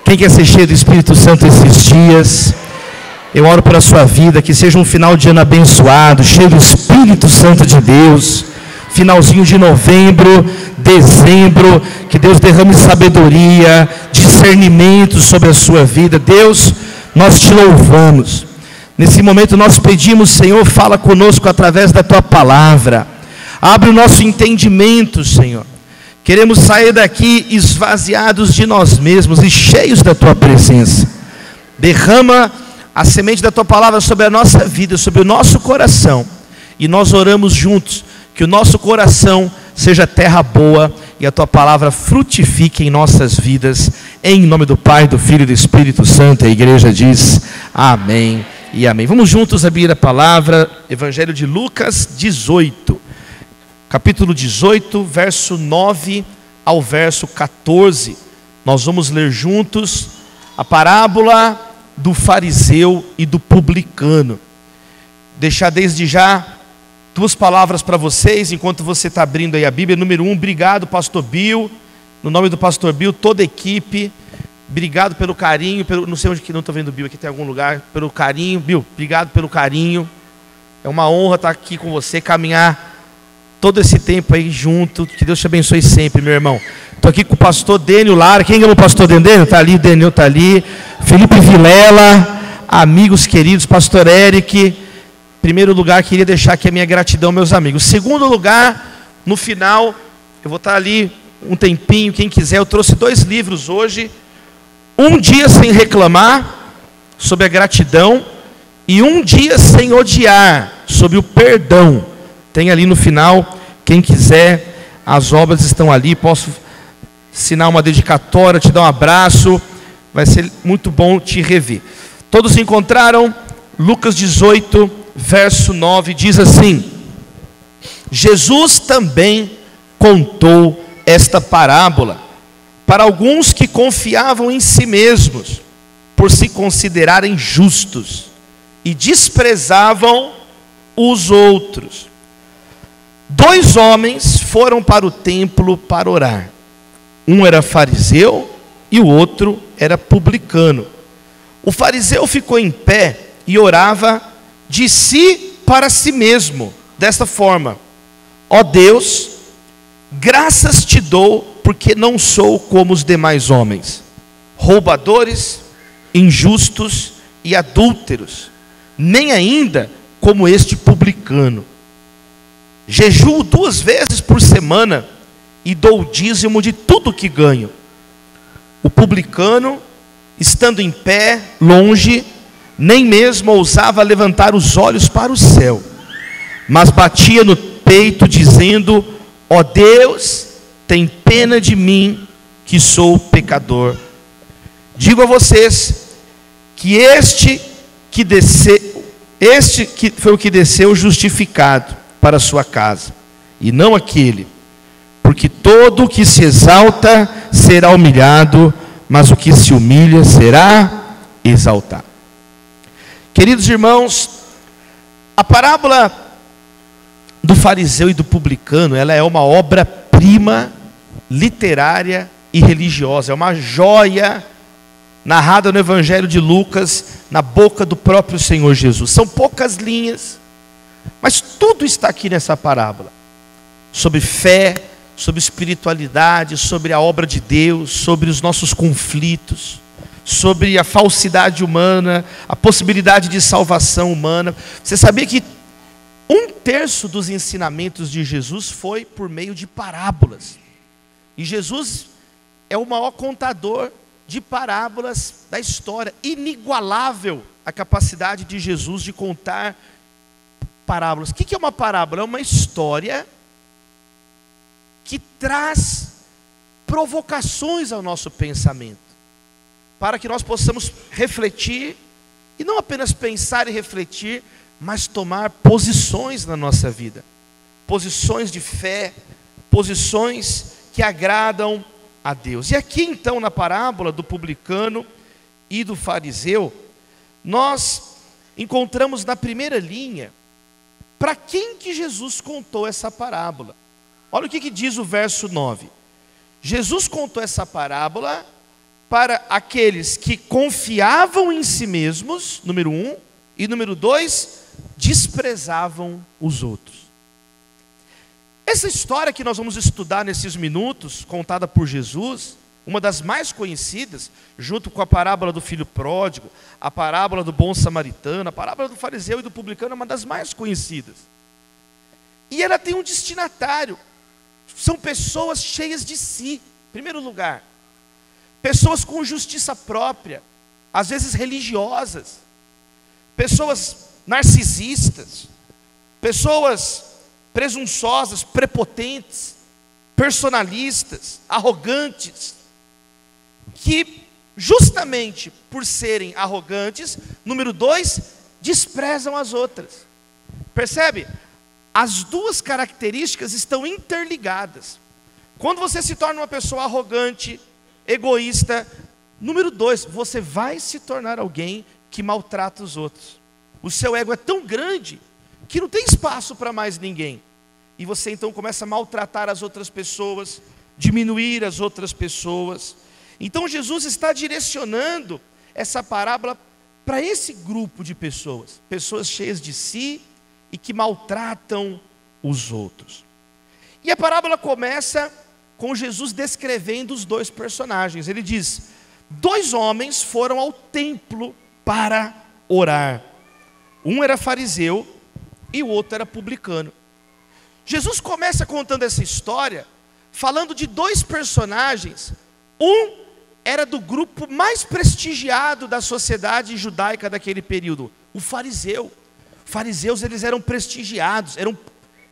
Quem quer ser cheio do Espírito Santo esses dias? Eu oro pela sua vida, que seja um final de ano abençoado, cheio do Espírito Santo de Deus. Finalzinho de novembro, dezembro, que Deus derrame sabedoria, discernimento sobre a sua vida. Deus, nós te louvamos. Nesse momento nós pedimos, Senhor, fala conosco através da tua palavra. Abre o nosso entendimento, Senhor. Queremos sair daqui esvaziados de nós mesmos e cheios da tua presença. Derrama a semente da tua palavra sobre a nossa vida, sobre o nosso coração. E nós oramos juntos, que o nosso coração seja terra boa e a tua palavra frutifique em nossas vidas. Em nome do Pai, do Filho e do Espírito Santo, a igreja diz amém e amém. Vamos juntos abrir a palavra, Evangelho de Lucas 18. Capítulo 18, verso 9 ao verso 14. Nós vamos ler juntos a parábola do fariseu e do publicano. Deixar desde já duas palavras para vocês, enquanto você está abrindo aí a Bíblia. Número 1, obrigado pastor Bill, no nome do pastor Bill, toda a equipe, obrigado pelo carinho, não sei onde que não estou vendo o Bill, aqui tem algum lugar, pelo carinho. Bill, obrigado pelo carinho, é uma honra estar aqui com você, caminhar todo esse tempo aí junto, que Deus te abençoe sempre, meu irmão. Estou aqui com o pastor Dênio Lara. Quem ama o pastor Dênio? Está ali, o Dênio está ali, Felipe Vilela, amigos queridos, pastor Eric. Em primeiro lugar, queria deixar aqui a minha gratidão, meus amigos. Segundo lugar, no final, eu vou estar ali um tempinho, quem quiser. Eu trouxe 2 livros hoje. Um Dia Sem Reclamar, sobre a gratidão, e Um Dia Sem Odiar, sobre o perdão. Tem ali no final, quem quiser, as obras estão ali, posso assinar uma dedicatória, te dar um abraço, vai ser muito bom te rever. Todos se encontraram? Lucas 18, verso 9, diz assim: Jesus também contou esta parábola para alguns que confiavam em si mesmos, por se considerarem justos, e desprezavam os outros. 2 homens foram para o templo para orar. Um era fariseu e o outro era publicano. O fariseu ficou em pé e orava de si para si mesmo, desta forma: ó Deus, graças te dou, porque não sou como os demais homens, roubadores, injustos e adúlteros, nem ainda como este publicano. Jejuo 2 vezes por semana e dou o dízimo de tudo que ganho. O publicano, estando em pé, longe, nem mesmo ousava levantar os olhos para o céu, mas batia no peito, dizendo: ó Deus, tem pena de mim, que sou pecador. Digo a vocês que este foi o que desceu justificado para a sua casa, e não aquele, porque todo o que se exalta será humilhado, mas o que se humilha será exaltado. Queridos irmãos, a parábola do fariseu e do publicano, ela é uma obra-prima literária e religiosa, é uma joia narrada no Evangelho de Lucas, na boca do próprio Senhor Jesus. São poucas linhas, mas tudo está aqui nessa parábola, sobre fé, sobre espiritualidade, sobre a obra de Deus, sobre os nossos conflitos, sobre a falsidade humana, a possibilidade de salvação humana. Você sabia que 1/3 dos ensinamentos de Jesus foi por meio de parábolas? E Jesus é o maior contador de parábolas da história. Inigualável a capacidade de Jesus de contar parábolas. O que é uma parábola? É uma história que traz provocações ao nosso pensamento, para que nós possamos refletir, e não apenas pensar e refletir, mas tomar posições na nossa vida, posições de fé, posições que agradam a Deus. E aqui então, na parábola do publicano e do fariseu, nós encontramos na primeira linha para quem que Jesus contou essa parábola. Olha o que diz o verso 9. Jesus contou essa parábola para aqueles que confiavam em si mesmos, número 1, e número 2, desprezavam os outros. Essa história que nós vamos estudar nesses minutos, contada por Jesus, uma das mais conhecidas, junto com a parábola do filho pródigo, a parábola do bom samaritano, a parábola do fariseu e do publicano, é uma das mais conhecidas. E ela tem um destinatário, são pessoas cheias de si, em primeiro lugar. Pessoas com justiça própria, às vezes religiosas, pessoas narcisistas, pessoas presunçosas, prepotentes, personalistas, arrogantes, que justamente por serem arrogantes, número 2, desprezam as outras. Percebe? As duas características estão interligadas. Quando você se torna uma pessoa arrogante, egoísta, número 2, você vai se tornar alguém que maltrata os outros. O seu ego é tão grande que não tem espaço para mais ninguém. E você então começa a maltratar as outras pessoas, diminuir as outras pessoas. Então Jesus está direcionando essa parábola para esse grupo de pessoas. Pessoas cheias de si e que maltratam os outros. E a parábola começa com Jesus descrevendo os dois personagens. Ele diz: 2 homens foram ao templo para orar. Um era fariseu e o outro era publicano. Jesus começa contando essa história falando de 2 personagens. Um era do grupo mais prestigiado da sociedade judaica daquele período, o fariseu. Fariseus, eles eram prestigiados, eram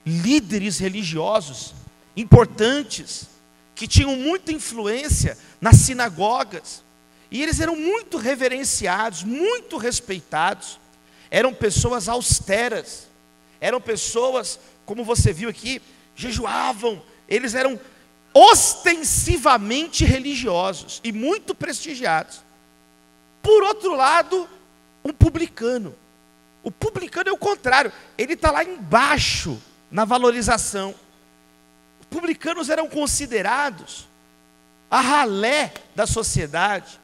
líderes religiosos importantes, que tinham muita influência nas sinagogas, e eles eram muito reverenciados, muito respeitados. Eram pessoas austeras, eram pessoas, como você viu aqui, jejuavam, eles eram ostensivamente religiosos e muito prestigiados. Por outro lado, um publicano. O publicano é o contrário, ele está lá embaixo na valorização. Os publicanos eram considerados a ralé da sociedade,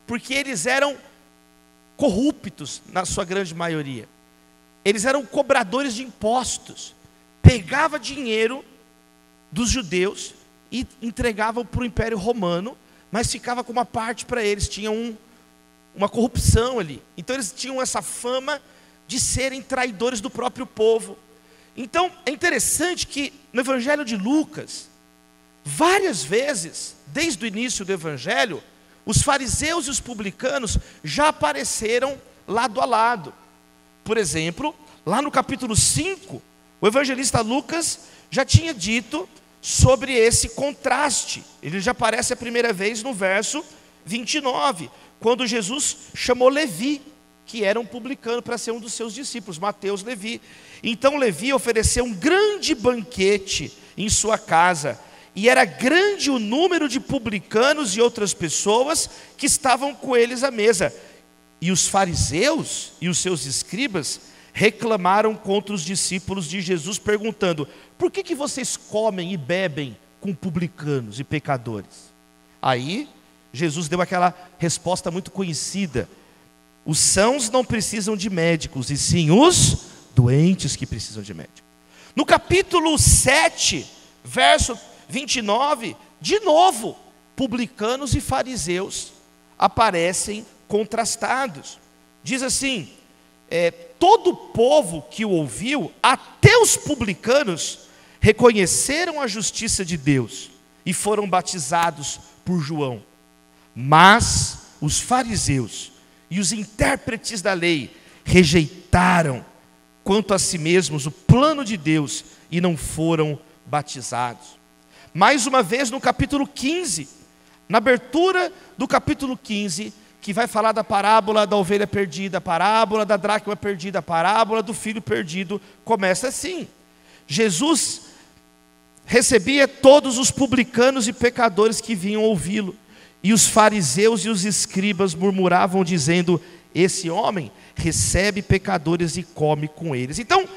porque eles eram corruptos na sua grande maioria. Eles eram cobradores de impostos, pegava dinheiro dos judeus e entregavam para o Império Romano, mas ficava com uma parte para eles, tinha uma corrupção ali. Então eles tinham essa fama de serem traidores do próprio povo. Então é interessante que no Evangelho de Lucas, várias vezes, desde o início do Evangelho, os fariseus e os publicanos já apareceram lado a lado. Por exemplo, lá no capítulo 5, o evangelista Lucas já tinha dito sobre esse contraste. Ele já aparece a primeira vez no verso 29, quando Jesus chamou Levi, que era um publicano, para ser um dos seus discípulos, Mateus, Levi. Então Levi ofereceu um grande banquete em sua casa, e era grande o número de publicanos e outras pessoas que estavam com eles à mesa. E os fariseus e os seus escribas reclamaram contra os discípulos de Jesus, perguntando: por que vocês comem e bebem com publicanos e pecadores? Aí Jesus deu aquela resposta muito conhecida: os sãos não precisam de médicos, e sim os doentes que precisam de médico. No capítulo 7, verso 29, de novo, publicanos e fariseus aparecem contrastados. Diz assim: todo o povo que o ouviu, até os publicanos, reconheceram a justiça de Deus e foram batizados por João. Mas os fariseus e os intérpretes da lei rejeitaram quanto a si mesmos o plano de Deus e não foram batizados. Mais uma vez no capítulo 15, na abertura do capítulo 15, que vai falar da parábola da ovelha perdida, a parábola da dracma perdida, a parábola do filho perdido, começa assim: Jesus recebia todos os publicanos e pecadores que vinham ouvi-lo, e os fariseus e os escribas murmuravam dizendo: esse homem recebe pecadores e come com eles. Então,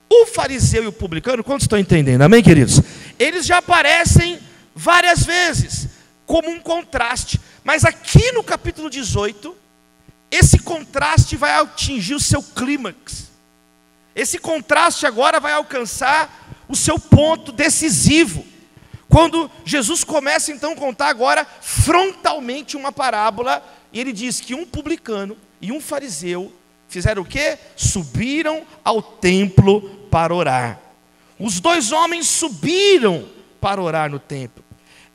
o fariseu e o publicano, quantos estão entendendo? Amém, queridos? Eles já aparecem várias vezes. como um contraste. Mas aqui no capítulo 18, esse contraste vai atingir o seu clímax. Esse contraste agora vai alcançar o seu ponto decisivo. Quando Jesus começa então a contar agora frontalmente uma parábola, e ele diz que um publicano e um fariseu fizeram o quê? Subiram ao templo para orar. Os dois homens subiram para orar no templo.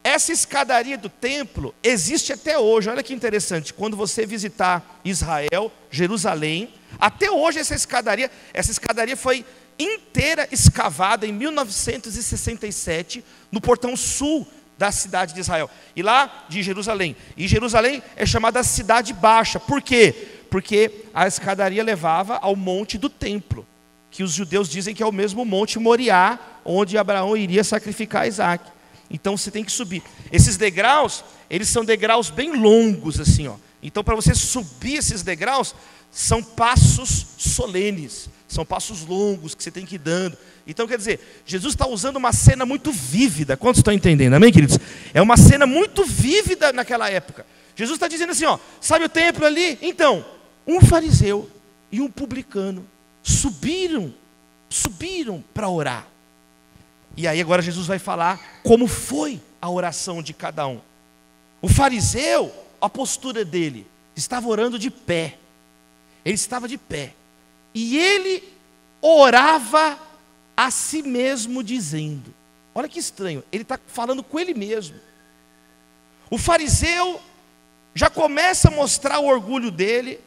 Essa escadaria do templo existe até hoje. Olha que interessante, quando você visitar Israel, Jerusalém, até hoje essa escadaria foi inteira escavada em 1967 no portão sul da cidade de Israel, e lá de Jerusalém. E Jerusalém é chamada Cidade Baixa. Por quê? Porque a escadaria levava ao monte do templo, que os judeus dizem que é o mesmo monte Moriá, onde Abraão iria sacrificar Isaac. Então você tem que subir. Esses degraus, eles são degraus bem longos assim, ó. Então para você subir esses degraus, são passos solenes, são passos longos que você tem que ir dando. Então quer dizer, Jesus está usando uma cena muito vívida. Quantos estão entendendo? Amém, queridos? É uma cena muito vívida naquela época. Jesus está dizendo assim, ó, sabe o templo ali? Então, um fariseu e um publicano subiram para orar. E aí agora Jesus vai falar como foi a oração de cada um. O fariseu, a postura dele, estava orando de pé. Ele estava de pé. E ele orava a si mesmo dizendo, olha que estranho, ele está falando com ele mesmo. O fariseu já começa a mostrar o orgulho dele,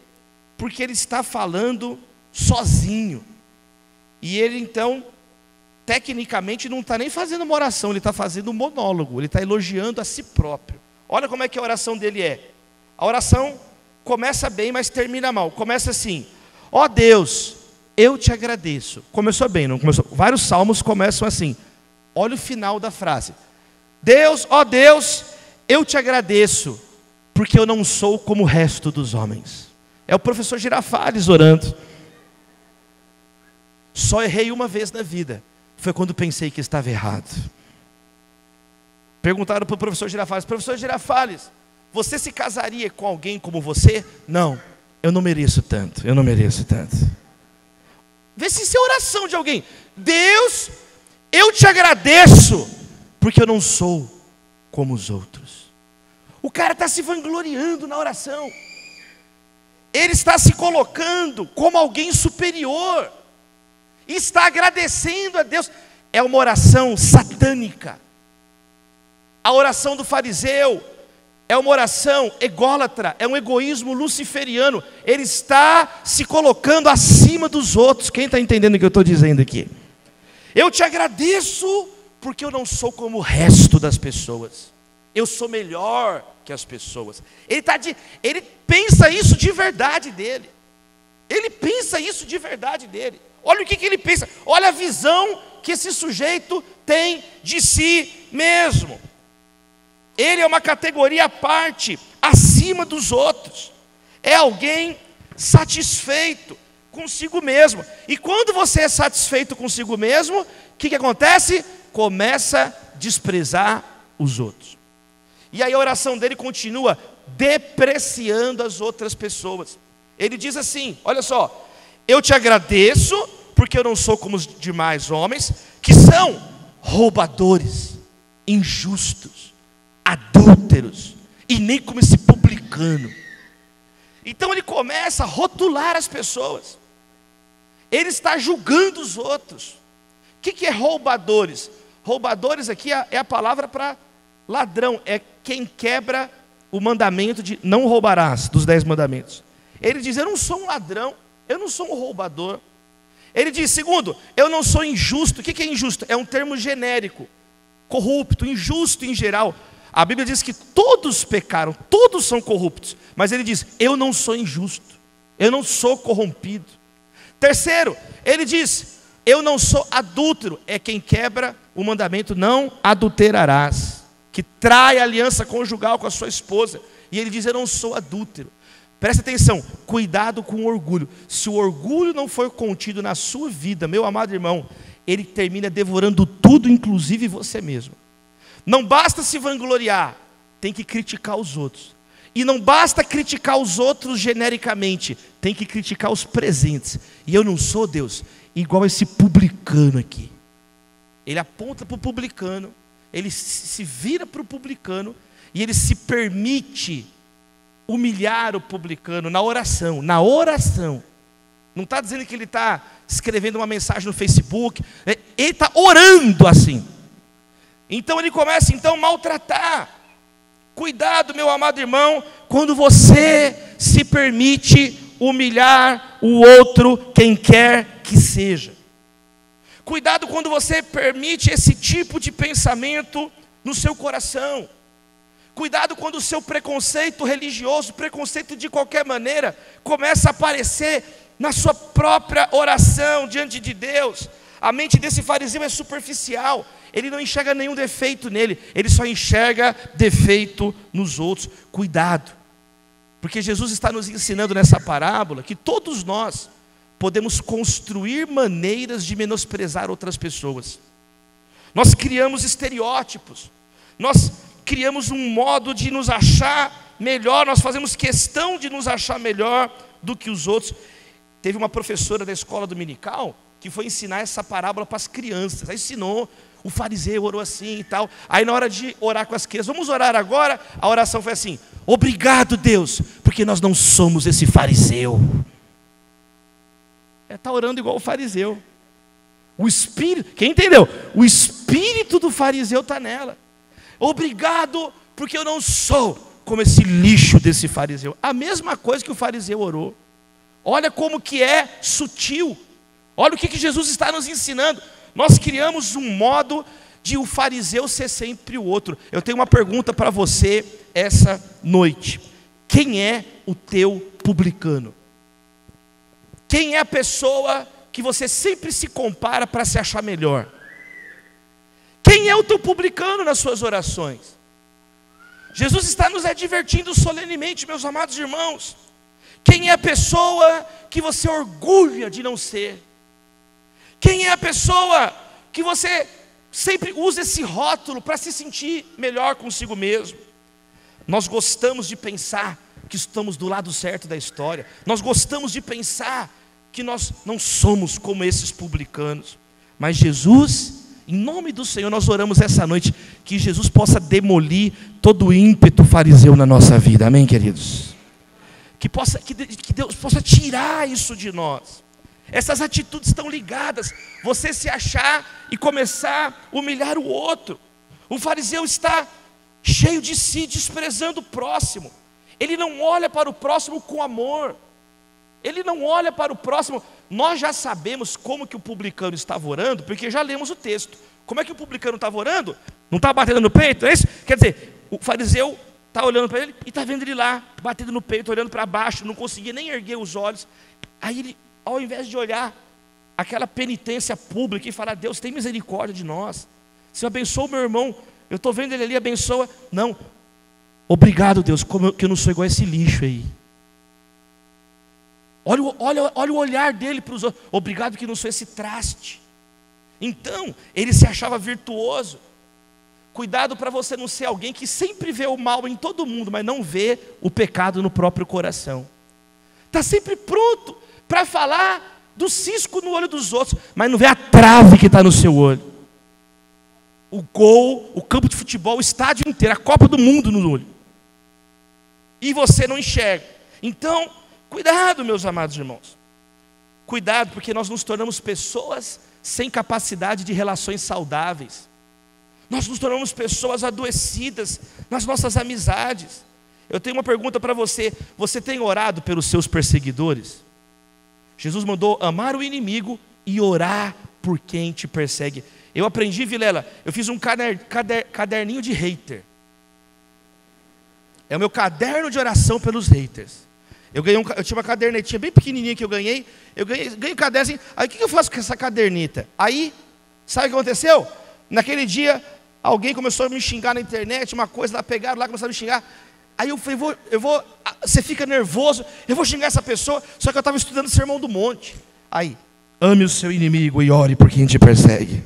porque ele está falando sozinho. E ele então, tecnicamente, não está nem fazendo uma oração, ele está fazendo um monólogo, ele está elogiando a si próprio. Olha como é que a oração dele é. A oração começa bem, mas termina mal. Começa assim, ó Deus, eu te agradeço. Começou bem, não começou? Vários salmos começam assim. Olha o final da frase. Deus, ó Deus, eu te agradeço, porque eu não sou como o resto dos homens. É o professor Girafales orando. Só errei uma vez na vida. Foi quando pensei que estava errado. Perguntaram para o professor Girafales, professor Girafales, você se casaria com alguém como você? Não, eu não mereço tanto, eu não mereço tanto. Vê se isso é oração de alguém. Deus, eu te agradeço, porque eu não sou como os outros. O cara está se vangloriando na oração. Ele está se colocando como alguém superior. Está agradecendo a Deus. É uma oração satânica. A oração do fariseu é uma oração ególatra, é um egoísmo luciferiano. Ele está se colocando acima dos outros. Quem está entendendo o que eu estou dizendo aqui? Eu te agradeço porque eu não sou como o resto das pessoas. Eu sou melhor que as pessoas. Ele pensa isso de verdade dele. Ele pensa isso de verdade dele. Olha o que ele pensa. Olha a visão que esse sujeito tem de si mesmo. Ele é uma categoria à parte, acima dos outros. É alguém satisfeito consigo mesmo. E quando você é satisfeito consigo mesmo, o que acontece? Começa a desprezar os outros. E aí a oração dele continua depreciando as outras pessoas. Ele diz assim, olha só, eu te agradeço, porque eu não sou como os demais homens, que são roubadores, injustos, adúlteros, e nem como esse publicano. Então ele começa a rotular as pessoas. Ele está julgando os outros. O que é roubadores? Roubadores aqui é a palavra para ladrão. É quem quebra o mandamento de não roubarás, dos 10 mandamentos. Ele diz, eu não sou um ladrão, eu não sou um roubador. Ele diz, segundo, eu não sou injusto. O que é injusto? É um termo genérico. Corrupto, injusto em geral. A Bíblia diz que todos pecaram, todos são corruptos. Mas ele diz, eu não sou injusto, eu não sou corrompido. Terceiro, ele diz, eu não sou adúltero. É quem quebra o mandamento, não adulterarás, que trai a aliança conjugal com a sua esposa. E ele diz, eu não sou adúltero. Presta atenção, cuidado com o orgulho. Se o orgulho não for contido na sua vida, meu amado irmão, ele termina devorando tudo, inclusive você mesmo. Não basta se vangloriar, tem que criticar os outros. E não basta criticar os outros genericamente, tem que criticar os presentes. E eu não sou, Deus, igual esse publicano aqui. Ele aponta para o publicano, ele se vira para o publicano e ele se permite humilhar o publicano na oração. Na oração. Não está dizendo que ele está escrevendo uma mensagem no Facebook, ele está orando assim. Então ele começa então a maltratar. Cuidado, meu amado irmão, quando você se permite humilhar o outro, quem quer que seja. Cuidado quando você permite esse tipo de pensamento no seu coração. Cuidado quando o seu preconceito religioso, preconceito de qualquer maneira, começa a aparecer na sua própria oração diante de Deus. A mente desse fariseu é superficial, ele não enxerga nenhum defeito nele, ele só enxerga defeito nos outros. Cuidado, porque Jesus está nos ensinando nessa parábola que todos nós podemos construir maneiras de menosprezar outras pessoas. Nós criamos estereótipos, nós criamos um modo de nos achar melhor, nós fazemos questão de nos achar melhor do que os outros. Teve uma professora da escola dominical que foi ensinar essa parábola para as crianças. Aí ensinou, o fariseu orou assim e tal. Aí na hora de orar com as crianças, vamos orar agora? A oração foi assim: obrigado, Deus, porque nós não somos esse fariseu. Está orando igual o fariseu. O espírito, quem entendeu? O espírito do fariseu está nela. Obrigado, porque eu não sou como esse lixo desse fariseu. A mesma coisa que o fariseu orou. Olha como que é sutil. Olha o que Jesus está nos ensinando. Nós criamos um modo de o fariseu ser sempre o outro. Eu tenho uma pergunta para você essa noite. Quem é o teu publicano? Quem é a pessoa que você sempre se compara para se achar melhor? Quem é o teu publicano nas suas orações? Jesus está nos advertindo solenemente, meus amados irmãos. Quem é a pessoa que você orgulha de não ser? Quem é a pessoa que você sempre usa esse rótulo para se sentir melhor consigo mesmo? Nós gostamos de pensar que estamos do lado certo da história. Nós gostamos de pensar que nós não somos como esses publicanos. Mas Jesus, em nome do Senhor, nós oramos essa noite que Jesus possa demolir todo o ímpeto fariseu na nossa vida. Amém, queridos? Que Deus possa tirar isso de nós. Essas atitudes estão ligadas. Você se achar e começar a humilhar o outro. O fariseu está cheio de si, desprezando o próximo. Ele não olha para o próximo com amor. Ele não olha para o próximo. Nós já sabemos como que o publicano estava orando, porque já lemos o texto. Como é que o publicano estava orando? Não está batendo no peito, é isso? Quer dizer, o fariseu está olhando para ele e está vendo ele lá, batendo no peito, olhando para baixo, não conseguia nem erguer os olhos. Aí ele, ao invés de olhar aquela penitência pública e falar: Deus, tem misericórdia de nós, Senhor, abençoa o meu irmão, eu estou vendo ele ali, abençoa. Não, obrigado, Deus, que eu não sou igual a esse lixo aí. Olha o olhar dele para os outros. Obrigado que não sou esse traste. Então, ele se achava virtuoso. Cuidado para você não ser alguém que sempre vê o mal em todo mundo, mas não vê o pecado no próprio coração. Está sempre pronto para falar do cisco no olho dos outros, mas não vê a trave que está no seu olho. O gol, o campo de futebol, o estádio inteiro, a Copa do Mundo no olho. E você não enxerga. Então, cuidado, meus amados irmãos. Cuidado, porque nós nos tornamos pessoas sem capacidade de relações saudáveis. Nós nos tornamos pessoas adoecidas nas nossas amizades. Eu tenho uma pergunta para você. Você tem orado pelos seus perseguidores? Jesus mandou amar o inimigo e orar por quem te persegue. Eu aprendi, Vilela, eu fiz um caderninho de hater. É o meu caderno de oração pelos haters. Eu tinha uma cadernetinha bem pequenininha que eu ganhei um caderno assim. Aí o que eu faço com essa caderneta? Aí, sabe o que aconteceu? Naquele dia, alguém começou a me xingar na internet, uma coisa lá, pegaram lá, começaram a me xingar. Aí eu falei, você fica nervoso, eu vou xingar essa pessoa, só que eu estava estudando o Sermão do Monte. Aí, ame o seu inimigo e ore por quem te persegue.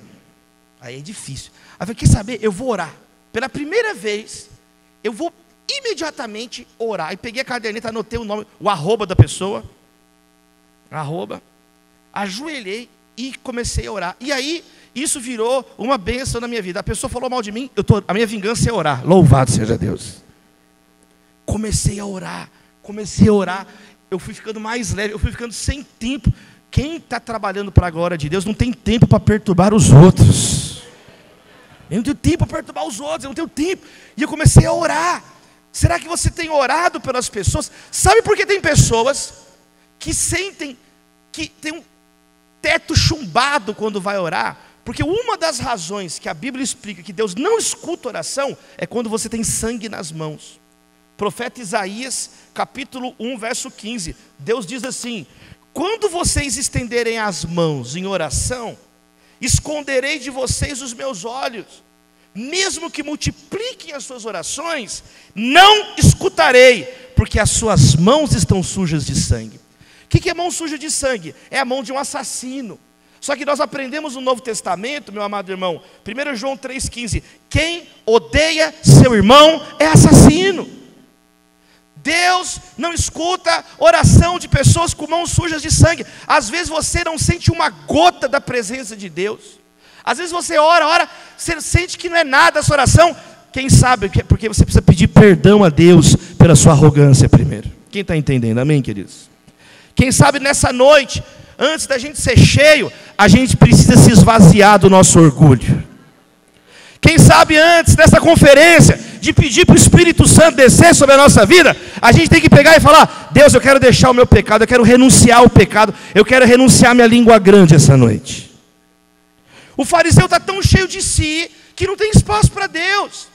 Aí é difícil. Aí eu falei, quer saber? Eu vou orar. Pela primeira vez, eu vou imediatamente orar. E peguei a caderneta, anotei o nome, o arroba da pessoa, ajoelhei e comecei a orar. E aí, isso virou uma bênção na minha vida. A pessoa falou mal de mim, a minha vingança é orar. Louvado seja Deus. Comecei a orar. Eu fui ficando mais leve, eu fui ficando sem tempo. Quem está trabalhando para a glória de Deus não tem tempo para perturbar os outros. Eu não tenho tempo para perturbar os outros, eu não tenho tempo. E eu comecei a orar. Será que você tem orado pelas pessoas? Sabe por que tem pessoas que sentem que tem um teto chumbado quando vai orar? Porque uma das razões que a Bíblia explica que Deus não escuta oração é quando você tem sangue nas mãos. Profeta Isaías, capítulo 1, verso 15. Deus diz assim: quando vocês estenderem as mãos em oração, esconderei de vocês os meus olhos. Mesmo que multipliquem as suas orações, não escutarei, porque as suas mãos estão sujas de sangue. O que é mão suja de sangue? É a mão de um assassino. Só que nós aprendemos no Novo Testamento, meu amado irmão, 1 João 3,15, quem odeia seu irmão é assassino. Deus não escuta oração de pessoas com mãos sujas de sangue. Às vezes você não sente uma gota da presença de Deus. Às vezes você ora, você sente que não é nada a sua oração. Quem sabe, porque você precisa pedir perdão a Deus pela sua arrogância primeiro. Quem está entendendo? Amém, queridos? Quem sabe nessa noite, antes da gente ser cheio, a gente precisa se esvaziar do nosso orgulho. Quem sabe antes dessa conferência, de pedir para o Espírito Santo descer sobre a nossa vida, a gente tem que pegar e falar: Deus, eu quero deixar o meu pecado, eu quero renunciar ao pecado, eu quero renunciar à minha língua grande essa noite. O fariseu está tão cheio de si, que não tem espaço para Deus.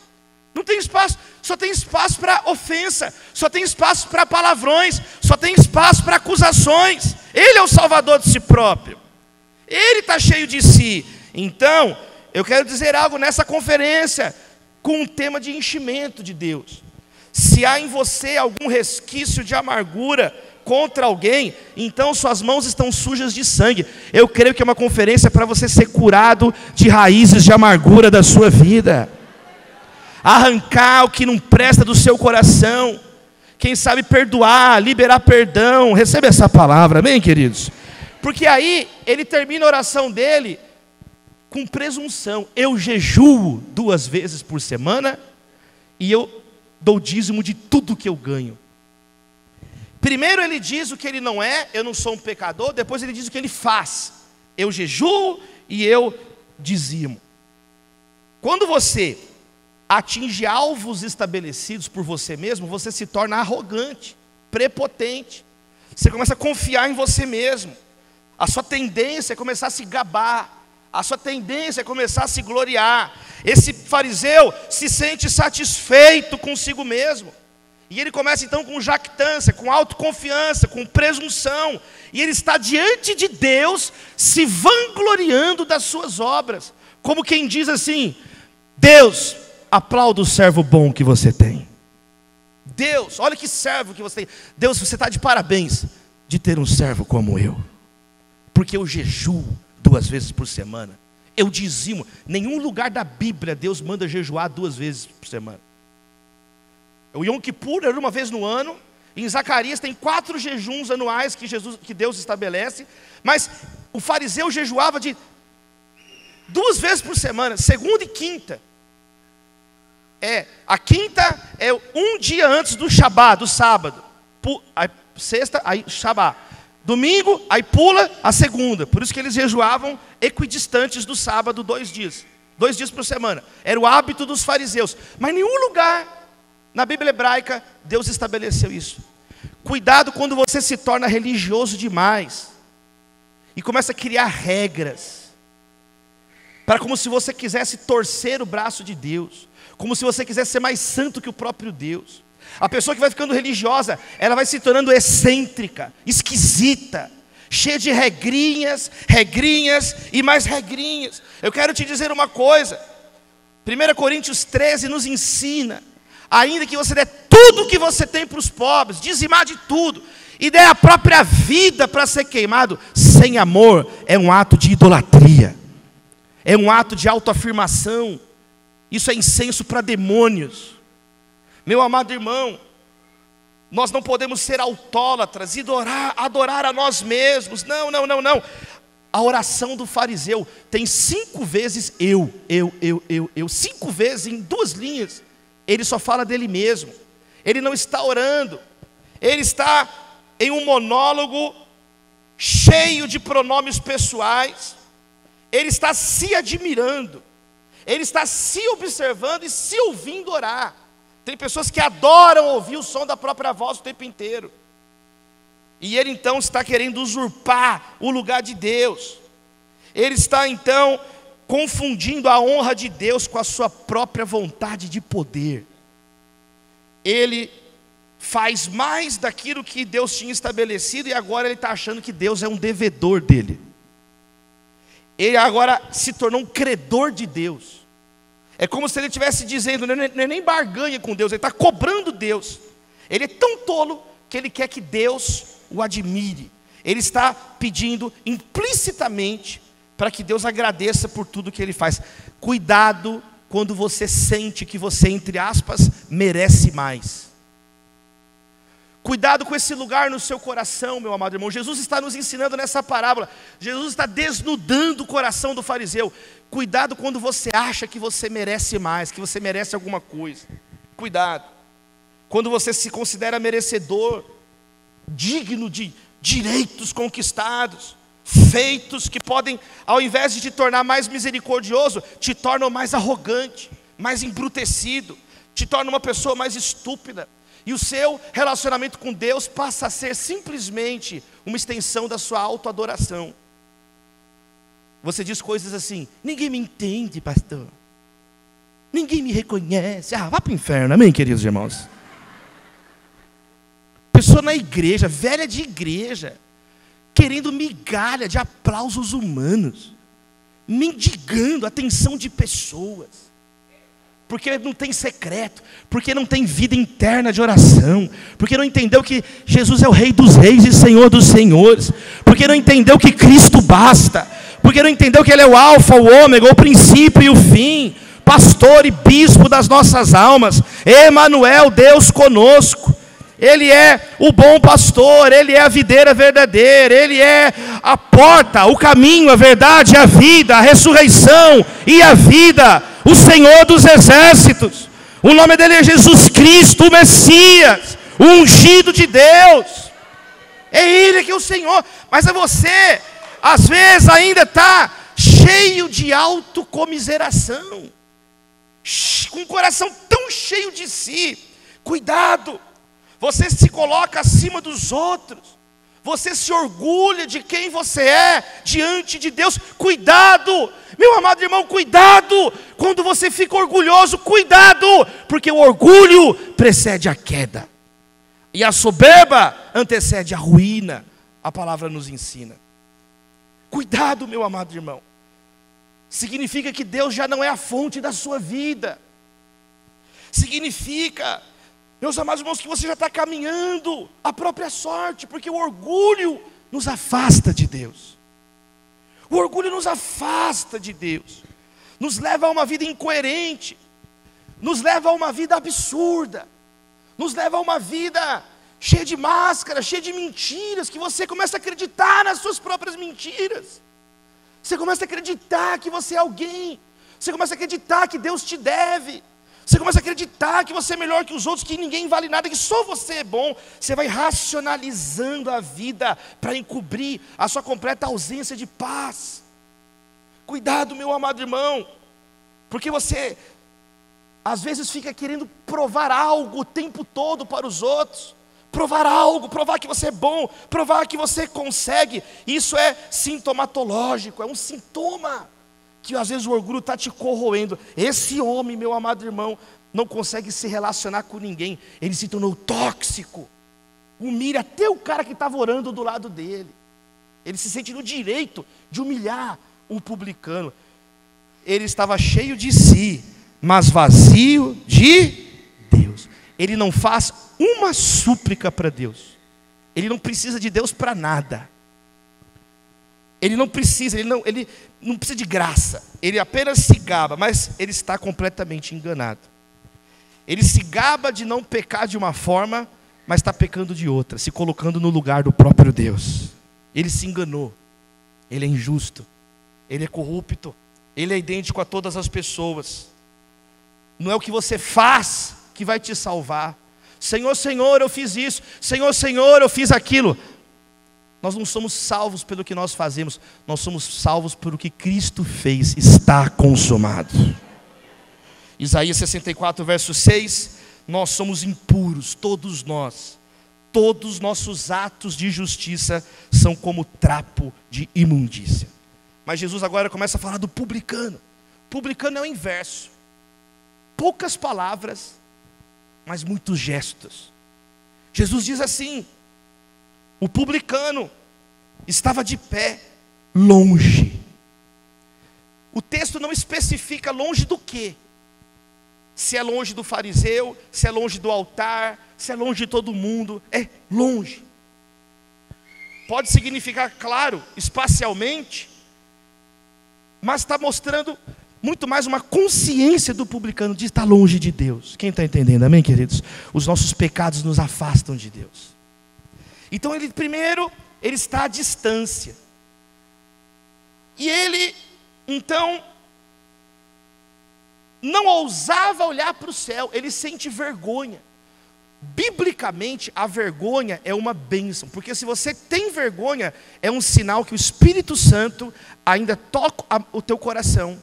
Não tem espaço, só tem espaço para ofensa, só tem espaço para palavrões, só tem espaço para acusações. Ele é o salvador de si próprio. Ele está cheio de si. Então, eu quero dizer algo nessa conferência, com um tema de enchimento de Deus. Se há em você algum resquício de amargura contra alguém, então suas mãos estão sujas de sangue. Eu creio que é uma conferência para você ser curado de raízes de amargura da sua vida. Arrancar o que não presta do seu coração. Quem sabe perdoar, liberar perdão. Receba essa palavra, amém, queridos? Porque aí ele termina a oração dele com presunção. Eu jejuo 2 vezes por semana e eu dou dízimo de tudo que eu ganho. Primeiro ele diz o que ele não é, eu não sou um pecador. Depois ele diz o que ele faz. Eu jejuo e eu dizimo. Quando você atinge alvos estabelecidos por você mesmo, você se torna arrogante, prepotente. Você começa a confiar em você mesmo. A sua tendência é começar a se gabar. A sua tendência é começar a se gloriar. Esse fariseu se sente satisfeito consigo mesmo. E ele começa então com jactância, com autoconfiança, com presunção. E ele está diante de Deus, se vangloriando das suas obras. Como quem diz assim: Deus, aplauda o servo bom que você tem. Deus, olha que servo que você tem. Deus, você está de parabéns de ter um servo como eu. Porque eu jejuo 2 vezes por semana. Eu dizimo. Nenhum lugar da Bíblia Deus manda jejuar 2 vezes por semana. O Yom Kippur era uma vez no ano. Em Zacarias tem 4 jejuns anuais que Deus estabelece. Mas o fariseu jejuava de 2 vezes por semana, segunda e quinta. A quinta é um dia antes do Shabá, do sábado. Aí, sexta, aí Shabá. Domingo, aí pula a segunda. Por isso que eles jejuavam equidistantes do sábado 2 dias. 2 dias por semana. Era o hábito dos fariseus. Mas em nenhum lugar na Bíblia hebraica Deus estabeleceu isso. Cuidado quando você se torna religioso demais e começa a criar regras, para como se você quisesse torcer o braço de Deus, como se você quisesse ser mais santo que o próprio Deus. A pessoa que vai ficando religiosa, ela vai se tornando excêntrica, esquisita, cheia de regrinhas e mais regrinhas. Eu quero te dizer uma coisa. 1 Coríntios 13 nos ensina: ainda que você dê tudo o que você tem para os pobres, dizimar de tudo, e der a própria vida para ser queimado, sem amor, é um ato de idolatria, é um ato de autoafirmação. Isso é incenso para demônios. Meu amado irmão, nós não podemos ser autólatras e adorar a nós mesmos. Não. A oração do fariseu tem 5 vezes eu. 5 vezes em 2 linhas. Ele só fala dele mesmo. Ele não está orando. Ele está em um monólogo cheio de pronomes pessoais. Ele está se admirando. Ele está se observando e se ouvindo orar. Tem pessoas que adoram ouvir o som da própria voz o tempo inteiro. E ele então está querendo usurpar o lugar de Deus. Ele está então confundindo a honra de Deus com a sua própria vontade de poder. Ele faz mais daquilo que Deus tinha estabelecido e agora ele está achando que Deus é um devedor dele. Ele agora se tornou um credor de Deus. É como se ele estivesse dizendo, não é nem barganha com Deus, ele está cobrando Deus. Ele é tão tolo que ele quer que Deus o admire. Ele está pedindo implicitamente para que Deus agradeça por tudo que ele faz. Cuidado quando você sente que você, entre aspas, merece mais. Cuidado com esse lugar no seu coração, meu amado irmão. Jesus está nos ensinando nessa parábola. Jesus está desnudando o coração do fariseu. Cuidado quando você acha que você merece mais, que você merece alguma coisa. Cuidado. Quando você se considera merecedor, digno de direitos conquistados, feitos que podem, ao invés de te tornar mais misericordioso, te tornam mais arrogante, mais embrutecido, te torna uma pessoa mais estúpida. E o seu relacionamento com Deus passa a ser simplesmente uma extensão da sua autoadoração. Você diz coisas assim: ninguém me entende, pastor. Ninguém me reconhece. Vá para o inferno, amém, queridos irmãos? Pessoa na igreja, velha de igreja, querendo migalha de aplausos humanos, mendigando a atenção de pessoas. Porque não tem secreto, porque não tem vida interna de oração, porque não entendeu que Jesus é o Rei dos Reis e Senhor dos Senhores, porque não entendeu que Cristo basta, porque não entendeu que Ele é o alfa, o ômega, o princípio e o fim, pastor e bispo das nossas almas, Emanuel, Deus conosco. Ele é o bom pastor, Ele é a videira verdadeira, Ele é a porta, o caminho, a verdade, a vida, a ressurreição e a vida, o Senhor dos exércitos. O nome dele é Jesus Cristo, o Messias, o ungido de Deus. É Ele que é o Senhor. Mas é você, às vezes ainda está cheio de autocomiseração, com o coração tão cheio de si. Cuidado. Você se coloca acima dos outros. Você se orgulha de quem você é diante de Deus. Cuidado, meu amado irmão, cuidado. Quando você fica orgulhoso, cuidado. Porque o orgulho precede a queda. E a soberba antecede a ruína. A palavra nos ensina. Cuidado, meu amado irmão. Significa que Deus já não é a fonte da sua vida. Significa, meus amados irmãos, que você já está caminhando a própria sorte, porque o orgulho nos afasta de Deus. O orgulho nos afasta de Deus, nos leva a uma vida incoerente, nos leva a uma vida absurda, nos leva a uma vida cheia de máscaras, cheia de mentiras, que você começa a acreditar nas suas próprias mentiras. Você começa a acreditar que você é alguém, você começa a acreditar que Deus te deve. Você começa a acreditar que você é melhor que os outros, que ninguém vale nada, que só você é bom. Você vai racionalizando a vida para encobrir a sua completa ausência de paz. Cuidado, meu amado irmão, porque você às vezes fica querendo provar algo o tempo todo para os outros. Provar algo, provar que você é bom, provar que você consegue. Isso é sintomatológico, é um sintoma que às vezes o orgulho está te corroendo. Esse homem, meu amado irmão, não consegue se relacionar com ninguém. Ele se tornou tóxico. Humilha até o cara que estava orando do lado dele. Ele se sente no direito de humilhar um publicano. Ele estava cheio de si, mas vazio de Deus. Ele não faz uma súplica para Deus. Ele não precisa de Deus para nada. Ele não precisa de graça. Ele apenas se gaba, mas ele está completamente enganado. Ele se gaba de não pecar de uma forma, mas está pecando de outra, se colocando no lugar do próprio Deus. Ele se enganou, ele é injusto, ele é corrupto, ele é idêntico a todas as pessoas. Não é o que você faz que vai te salvar. Senhor, Senhor, eu fiz isso. Senhor, Senhor, eu fiz aquilo. Nós não somos salvos pelo que nós fazemos, nós somos salvos pelo que Cristo fez. Está consumado. Isaías 64, verso 6, nós somos impuros, todos nós. Todos os nossos atos de justiça são como trapo de imundícia. Mas Jesus agora começa a falar do publicano. Publicano é o inverso. Poucas palavras, mas muitos gestos. Jesus diz assim: o publicano estava de pé, longe. O texto não especifica longe do quê. Se é longe do fariseu, se é longe do altar, se é longe de todo mundo, é longe. Pode significar, claro, espacialmente, mas está mostrando muito mais uma consciência do publicano de estar longe de Deus. Quem está entendendo, amém, queridos? Os nossos pecados nos afastam de Deus. Então ele está à distância. E ele, então, não ousava olhar para o céu, ele sente vergonha. Biblicamente, a vergonha é uma bênção, porque se você tem vergonha, é um sinal que o Espírito Santo ainda toca o teu coração,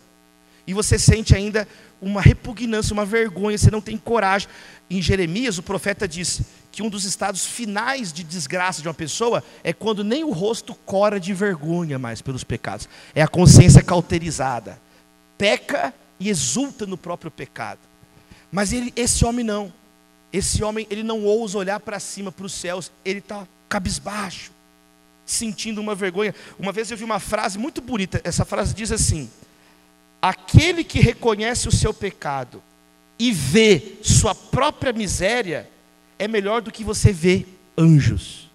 e você sente ainda uma repugnância, uma vergonha, você não tem coragem. Em Jeremias, o profeta disse que um dos estados finais de desgraça de uma pessoa é quando nem o rosto cora de vergonha mais pelos pecados, é a consciência cauterizada, peca e exulta no próprio pecado. Mas esse homem não. Esse homem, ele não ousa olhar para cima, para os céus. Ele está cabisbaixo, sentindo uma vergonha. Uma vez eu vi uma frase muito bonita. Essa frase diz assim: aquele que reconhece o seu pecado e vê sua própria miséria é melhor do que você ver anjos.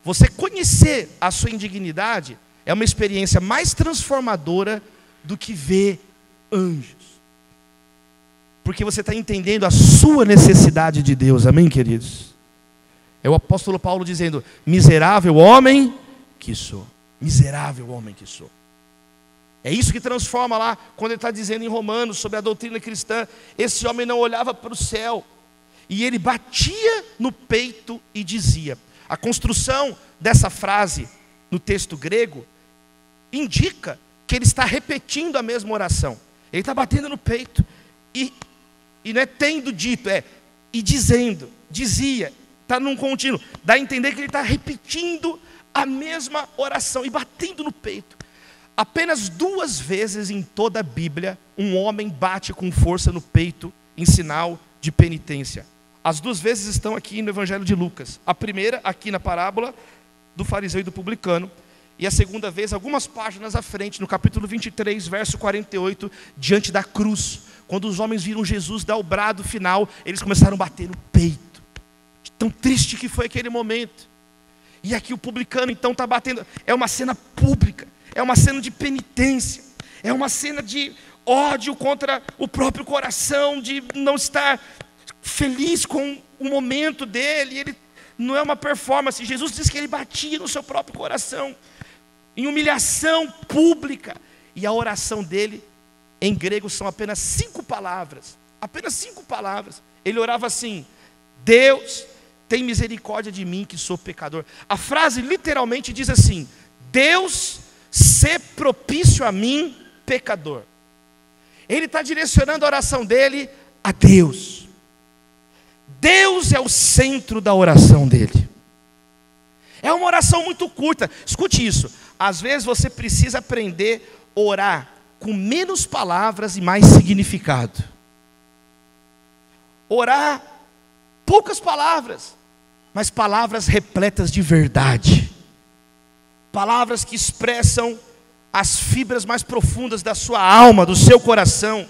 Você conhecer a sua indignidade é uma experiência mais transformadora do que ver anjos. Porque você está entendendo a sua necessidade de Deus, amém, queridos? É o apóstolo Paulo dizendo: miserável homem que sou, miserável homem que sou. É isso que transforma lá, quando ele está dizendo em Romanos, sobre a doutrina cristã. Esse homem não olhava para o céu, e ele batia no peito e dizia. A construção dessa frase, no texto grego, indica que ele está repetindo a mesma oração. Ele está batendo no peito, e não é tendo dito, é e dizendo, dizia, está num contínuo. Dá a entender que ele está repetindo a mesma oração e batendo no peito. Apenas 2 vezes em toda a Bíblia, um homem bate com força no peito em sinal de penitência. As 2 vezes estão aqui no Evangelho de Lucas. A primeira, aqui na parábola do fariseu e do publicano. E a segunda vez, algumas páginas à frente, no capítulo 23, verso 48, diante da cruz. Quando os homens viram Jesus dar o brado final, eles começaram a bater no peito. Tão triste que foi aquele momento. E aqui o publicano então está batendo. É uma cena pública, é uma cena de penitência, é uma cena de ódio contra o próprio coração, de não estar feliz com o momento dele. Ele não é uma performance. Jesus diz que ele batia no seu próprio coração, em humilhação pública. E a oração dele, em grego, são apenas 5 palavras. Apenas 5 palavras. Ele orava assim: Deus, tem misericórdia de mim que sou pecador. A frase literalmente diz assim: Deus, sê propício a mim, pecador. Ele está direcionando a oração dele a Deus. Deus é o centro da oração dele. É uma oração muito curta. Escute isso. Às vezes você precisa aprender a orar com menos palavras e mais significado. Orar poucas palavras, mas palavras repletas de verdade. Palavras que expressam as fibras mais profundas da sua alma, do seu coração.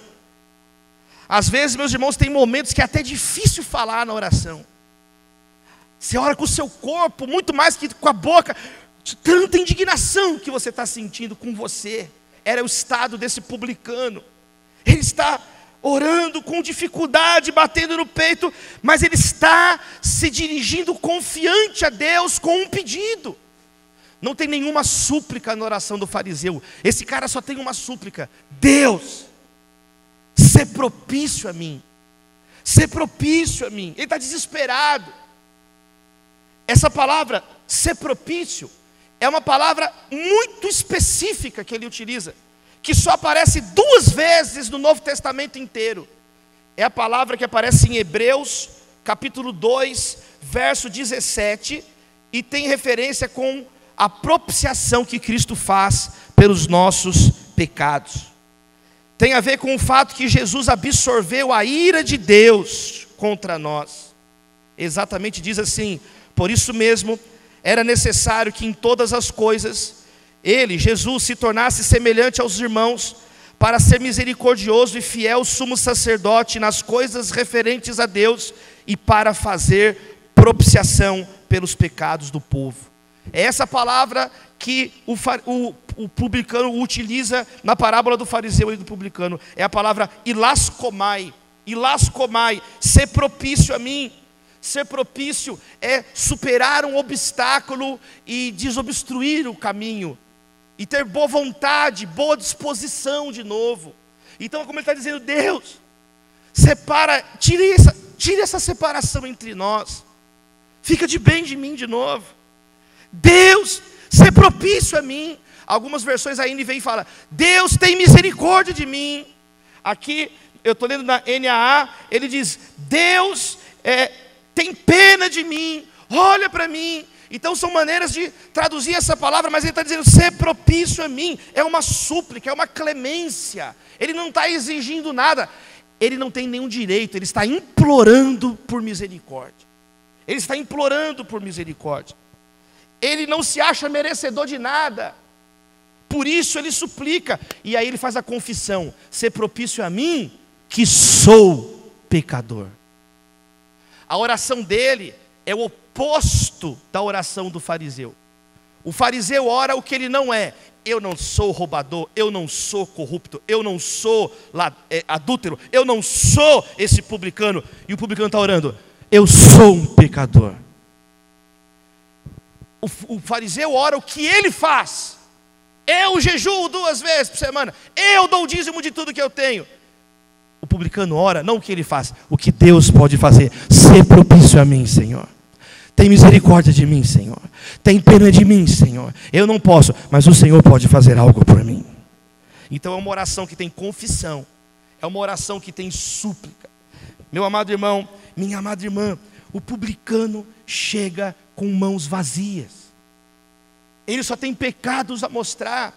Às vezes, meus irmãos, tem momentos que é até difícil falar na oração. Você ora com o seu corpo, muito mais que com a boca, de tanta indignação que você está sentindo com você. Era o estado desse publicano. Ele está orando com dificuldade, batendo no peito, mas ele está se dirigindo confiante a Deus com um pedido. Não tem nenhuma súplica na oração do fariseu. Esse cara só tem uma súplica: Deus, ser propício a mim. Ser propício a mim. Ele está desesperado. Essa palavra, ser propício, é uma palavra muito específica que ele utiliza, que só aparece 2 vezes no Novo Testamento inteiro. É a palavra que aparece em Hebreus, capítulo 2, verso 17, e tem referência com a propiciação que Cristo faz pelos nossos pecados. Tem a ver com o fato que Jesus absorveu a ira de Deus contra nós. Exatamente diz assim: por isso mesmo, era necessário que em todas as coisas, ele, Jesus, se tornasse semelhante aos irmãos, para ser misericordioso e fiel sumo sacerdote nas coisas referentes a Deus, e para fazer propiciação pelos pecados do povo. É essa palavra que o publicano utiliza na parábola do fariseu e do publicano. É a palavra ilaskomai. Ilaskomai, ser propício a mim. Ser propício é superar um obstáculo e desobstruir o caminho, e ter boa vontade, boa disposição de novo. Então, como ele está dizendo, Deus, separa, tire essa separação entre nós, fica de bem de mim de novo. Deus, ser propício a mim. Algumas versões aí vem e fala: Deus, tem misericórdia de mim. Aqui, eu estou lendo na NAA, ele diz: Deus, tem pena de mim, olha para mim. Então são maneiras de traduzir essa palavra, mas ele está dizendo: ser propício a mim. É uma súplica, é uma clemência. Ele não está exigindo nada, ele não tem nenhum direito, ele está implorando por misericórdia. Ele está implorando por misericórdia. Ele não se acha merecedor de nada, por isso ele suplica. E aí ele faz a confissão: ser propício a mim, que sou pecador. A oração dele é o oposto da oração do fariseu. O fariseu ora o que ele não é. Eu não sou roubador, eu não sou corrupto, eu não sou adúltero, eu não sou esse publicano. E o publicano está orando: eu sou um pecador. O fariseu ora o que ele faz. Eu jejuo 2 vezes por semana, eu dou o dízimo de tudo que eu tenho. O publicano ora não o que ele faz, o que Deus pode fazer. Ser propício a mim, Senhor. Tem misericórdia de mim, Senhor. Tem pena de mim, Senhor. Eu não posso, mas o Senhor pode fazer algo por mim. Então é uma oração que tem confissão, é uma oração que tem súplica. Meu amado irmão, minha amada irmã, o publicano chega com mãos vazias. Ele só tem pecados a mostrar.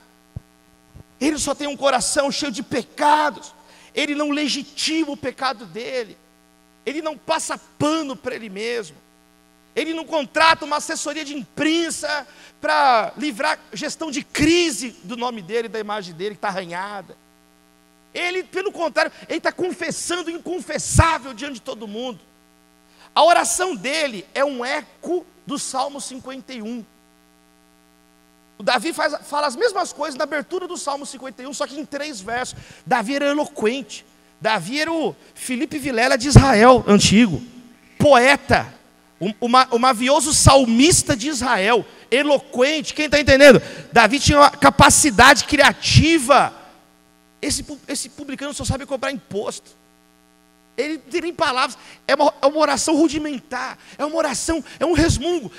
Ele só tem um coração cheio de pecados. Ele não legitima o pecado dele. Ele não passa pano para ele mesmo. Ele não contrata uma assessoria de imprensa para livrar gestão de crise do nome dele, da imagem dele que está arranhada. Ele, pelo contrário, ele está confessando o inconfessável diante de todo mundo. A oração dele é um eco do Salmo 51. O Davi fala as mesmas coisas na abertura do Salmo 51, só que em 3 versos. Davi era eloquente. Davi era o Felipe Vilela de Israel antigo. Poeta. O mavioso salmista de Israel. Eloquente. Quem está entendendo? Davi tinha uma capacidade criativa. Esse publicano só sabe cobrar imposto. Ele não tem nem palavras. É uma oração rudimentar. É uma oração, é um resmungo.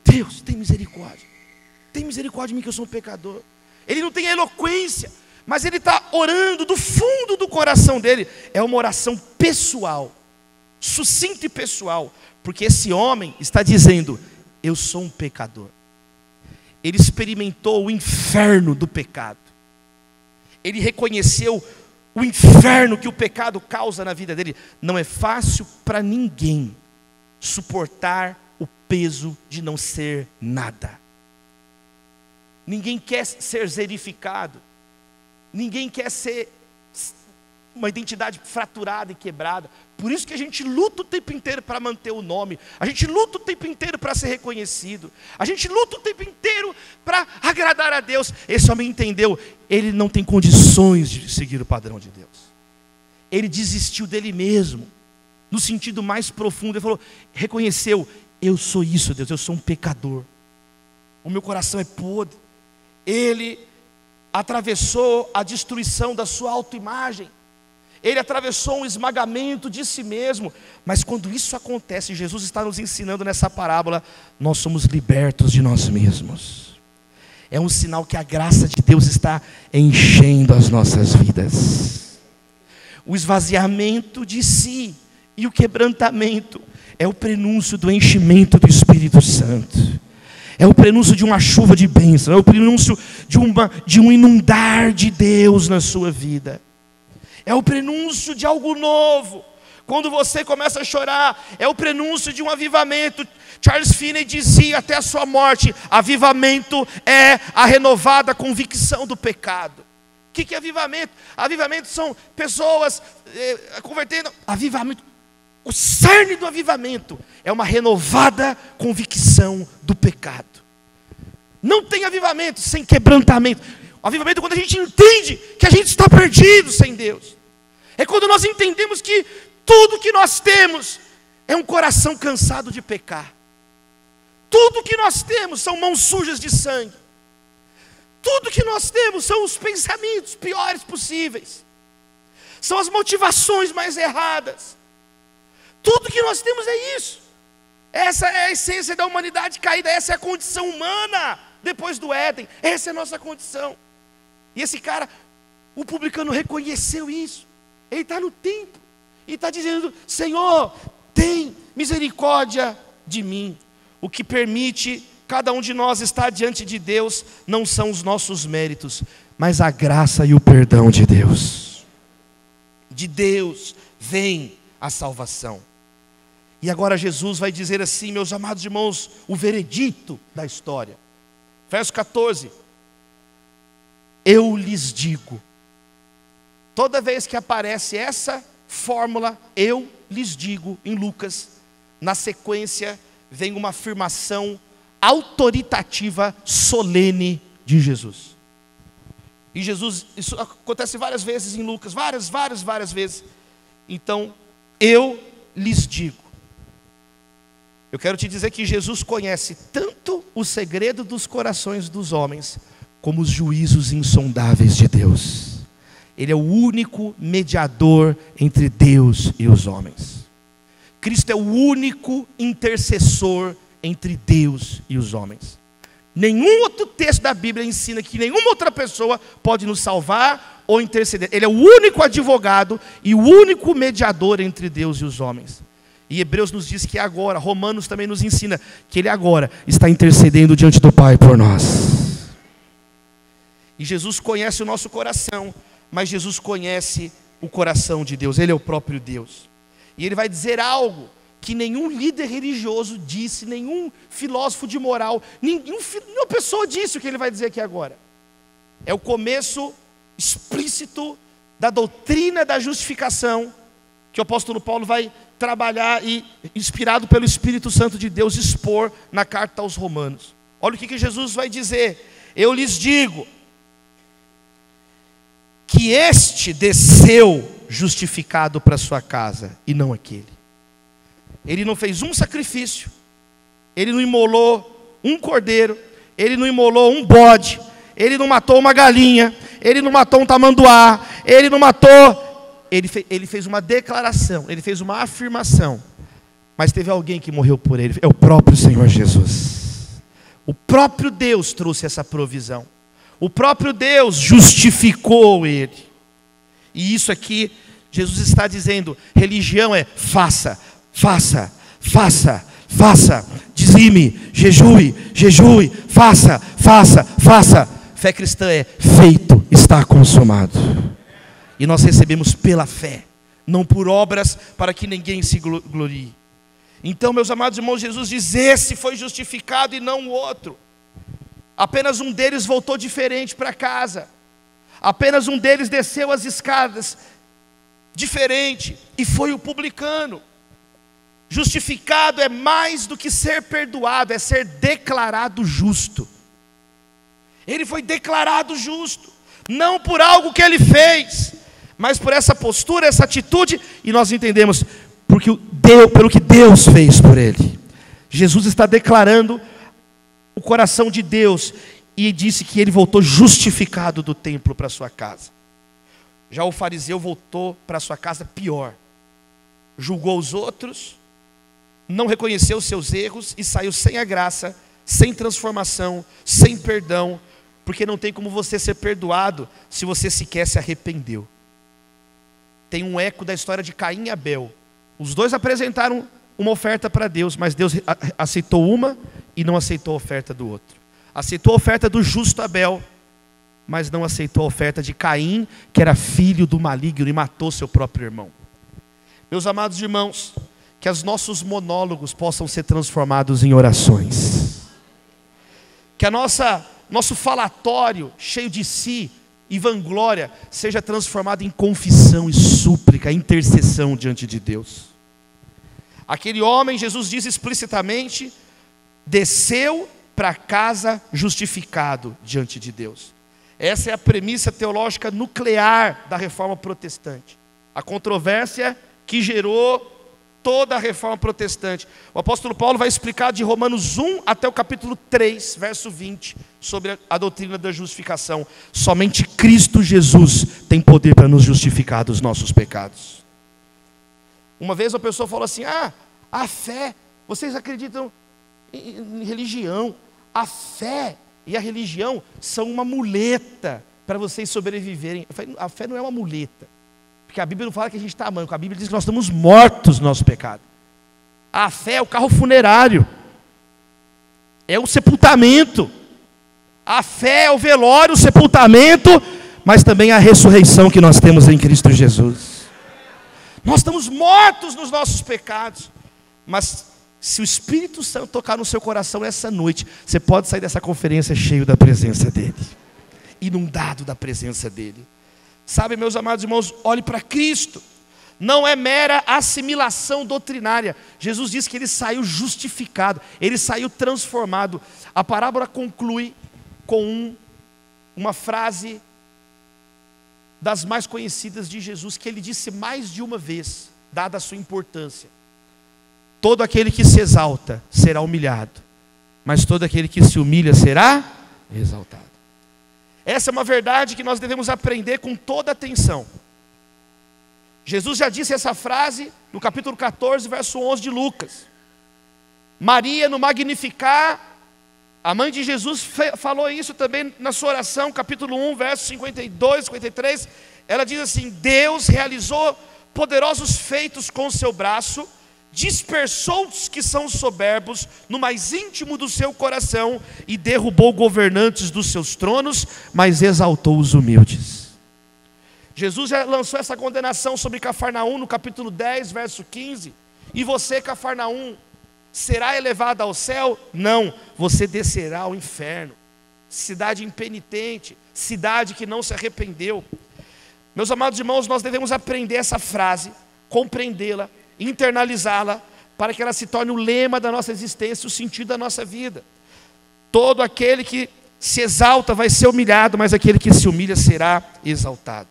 Deus, tem misericórdia. Tem misericórdia de mim que eu sou um pecador. Ele não tem eloquência, mas ele está orando do fundo do coração dele. É uma oração pessoal, sucinta e pessoal, porque esse homem está dizendo: eu sou um pecador. Ele experimentou o inferno do pecado. Ele reconheceu o inferno que o pecado causa na vida dele. Não é fácil para ninguém suportar o peso de não ser nada. Ninguém quer ser zerificado. Ninguém quer ser uma identidade fraturada e quebrada. Por isso que a gente luta o tempo inteiro para manter o nome. A gente luta o tempo inteiro para ser reconhecido. A gente luta o tempo inteiro para agradar a Deus. Esse homem entendeu, ele não tem condições de seguir o padrão de Deus. ele desistiu dele mesmo, no sentido mais profundo. Ele falou, reconheceu, eu sou isso, Deus, eu sou um pecador, o meu coração é podre. Ele atravessou a destruição da sua autoimagem, ele atravessou um esmagamento de si mesmo. Mas quando isso acontece, Jesus está nos ensinando nessa parábola, nós somos libertos de nós mesmos. É um sinal que a graça de Deus está enchendo as nossas vidas. O esvaziamento de si e o quebrantamento é o prenúncio do enchimento do Espírito Santo. É o prenúncio de uma chuva de bênção, é o prenúncio de um inundar de Deus na sua vida. É o prenúncio de algo novo. Quando você começa a chorar, é o prenúncio de um avivamento. Charles Finney dizia até a sua morte, avivamento é a renovada convicção do pecado. O que é avivamento? Avivamento são pessoas convertendo. Avivamento, o cerne do avivamento é uma renovada convicção do pecado. Não tem avivamento sem quebrantamento. O avivamento é quando a gente entende que a gente está perdido sem Deus. É quando nós entendemos que tudo que nós temos é um coração cansado de pecar. Tudo que nós temos são mãos sujas de sangue. Tudo que nós temos são os pensamentos piores possíveis. São as motivações mais erradas. Tudo que nós temos é isso. Essa é a essência da humanidade caída. Essa é a condição humana depois do Éden. Essa é a nossa condição. E esse cara, o publicano, reconheceu isso. Ele está no templo e está dizendo, Senhor, tem misericórdia de mim. O que permite cada um de nós estar diante de Deus não são os nossos méritos, mas a graça e o perdão de Deus. De Deus vem a salvação. E agora Jesus vai dizer assim, meus amados irmãos, o veredito da história. Verso 14. Eu lhes digo. Toda vez que aparece essa fórmula, eu lhes digo, em Lucas, na sequência vem uma afirmação autoritativa, solene de Jesus. E Jesus, isso acontece várias vezes em Lucas, várias vezes. Então, eu lhes digo. Eu quero te dizer que Jesus conhece tanto o segredo dos corações dos homens, como os juízos insondáveis de Deus. Ele é o único mediador entre Deus e os homens. Cristo é o único intercessor entre Deus e os homens. Nenhum outro texto da Bíblia ensina que nenhuma outra pessoa pode nos salvar ou interceder. Ele é o único advogado e o único mediador entre Deus e os homens. E Hebreus nos diz que agora, Romanos também nos ensina que Ele agora está intercedendo diante do Pai por nós. E Jesus conhece o nosso coração, mas Jesus conhece o coração de Deus. Ele é o próprio Deus. E Ele vai dizer algo que nenhum líder religioso disse, nenhum filósofo de moral, nenhuma pessoa disse o que Ele vai dizer aqui agora. É o começo explícito da doutrina da justificação, que o apóstolo Paulo vai trabalhar e, inspirado pelo Espírito Santo de Deus, expor na carta aos Romanos. Olha o que Jesus vai dizer. Eu lhes digo que este desceu justificado para sua casa, e não aquele. Ele não fez um sacrifício, ele não imolou um cordeiro, ele não imolou um bode, ele não matou uma galinha, ele não matou um tamanduá, ele não matou... Ele fez uma declaração, ele fez uma afirmação, mas teve alguém que morreu por ele, é o próprio Senhor Jesus. O próprio Deus trouxe essa provisão, o próprio Deus justificou ele. E isso aqui, Jesus está dizendo, religião é faça, faça, faça, faça, dizime, jejue, jejue, faça, faça, faça. Fé cristã é feito, está consumado. E nós recebemos pela fé, não por obras, para que ninguém se glorie. Então, meus amados irmãos, Jesus diz, esse foi justificado e não o outro. Apenas um deles voltou diferente para casa. Apenas um deles desceu as escadas diferente, e foi o publicano. Justificado é mais do que ser perdoado, é ser declarado justo. Ele foi declarado justo, não por algo que ele fez, mas por essa postura, essa atitude, e nós entendemos pelo que Deus fez por ele. Jesus está declarando o coração de Deus, e disse que ele voltou justificado do templo para sua casa. Já o fariseu voltou para sua casa pior. Julgou os outros, não reconheceu os seus erros e saiu sem a graça, sem transformação, sem perdão, porque não tem como você ser perdoado se você sequer se arrependeu. Tem um eco da história de Caim e Abel. Os dois apresentaram uma oferta para Deus, mas Deus aceitou uma e não aceitou a oferta do outro. Aceitou a oferta do justo Abel, mas não aceitou a oferta de Caim, que era filho do maligno e matou seu próprio irmão. Meus amados irmãos, que os nossos monólogos possam ser transformados em orações. Que nosso falatório, cheio de si e vanglória, seja transformado em confissão e súplica, intercessão diante de Deus. Aquele homem, Jesus diz explicitamente, desceu para casa justificado diante de Deus. Essa é a premissa teológica nuclear da reforma protestante. A controvérsia que gerou toda a reforma protestante. O apóstolo Paulo vai explicar de Romanos 1 até o capítulo 3, verso 20, sobre a doutrina da justificação. Somente Cristo Jesus tem poder para nos justificar dos nossos pecados. Uma vez uma pessoa falou assim: a fé, vocês acreditam em religião? A fé e a religião são uma muleta para vocês sobreviverem. Eu falei, a fé não é uma muleta, porque a Bíblia não fala que a gente está manco, a Bíblia diz que nós estamos mortos no nosso pecado. A fé é o carro funerário, é o sepultamento. A fé é o velório, o sepultamento, mas também a ressurreição que nós temos em Cristo Jesus. Nós estamos mortos nos nossos pecados, mas se o Espírito Santo tocar no seu coração essa noite, você pode sair dessa conferência cheio da presença dEle, inundado da presença dEle. Sabe, meus amados irmãos, olhe para Cristo. Não é mera assimilação doutrinária. Jesus disse que ele saiu justificado, ele saiu transformado. A parábola conclui com uma frase das mais conhecidas de Jesus, que ele disse mais de uma vez, dada a sua importância: todo aquele que se exalta será humilhado, mas todo aquele que se humilha será exaltado. Essa é uma verdade que nós devemos aprender com toda atenção. Jesus já disse essa frase no capítulo 14, verso 11 de Lucas. Maria, no Magnificat, a mãe de Jesus, falou isso também na sua oração, capítulo 1, verso 52, 53. Ela diz assim: Deus realizou poderosos feitos com o seu braço, dispersou os que são soberbos no mais íntimo do seu coração e derrubou governantes dos seus tronos, mas exaltou os humildes. Jesus já lançou essa condenação sobre Cafarnaum no capítulo 10, verso 15. E você, Cafarnaum, será elevado ao céu? Não, você descerá ao inferno. Cidade impenitente, cidade que não se arrependeu. Meus amados irmãos, nós devemos aprender essa frase, compreendê-la, internalizá-la, para que ela se torne o lema da nossa existência, o sentido da nossa vida. Todo aquele que se exalta vai ser humilhado, mas aquele que se humilha será exaltado.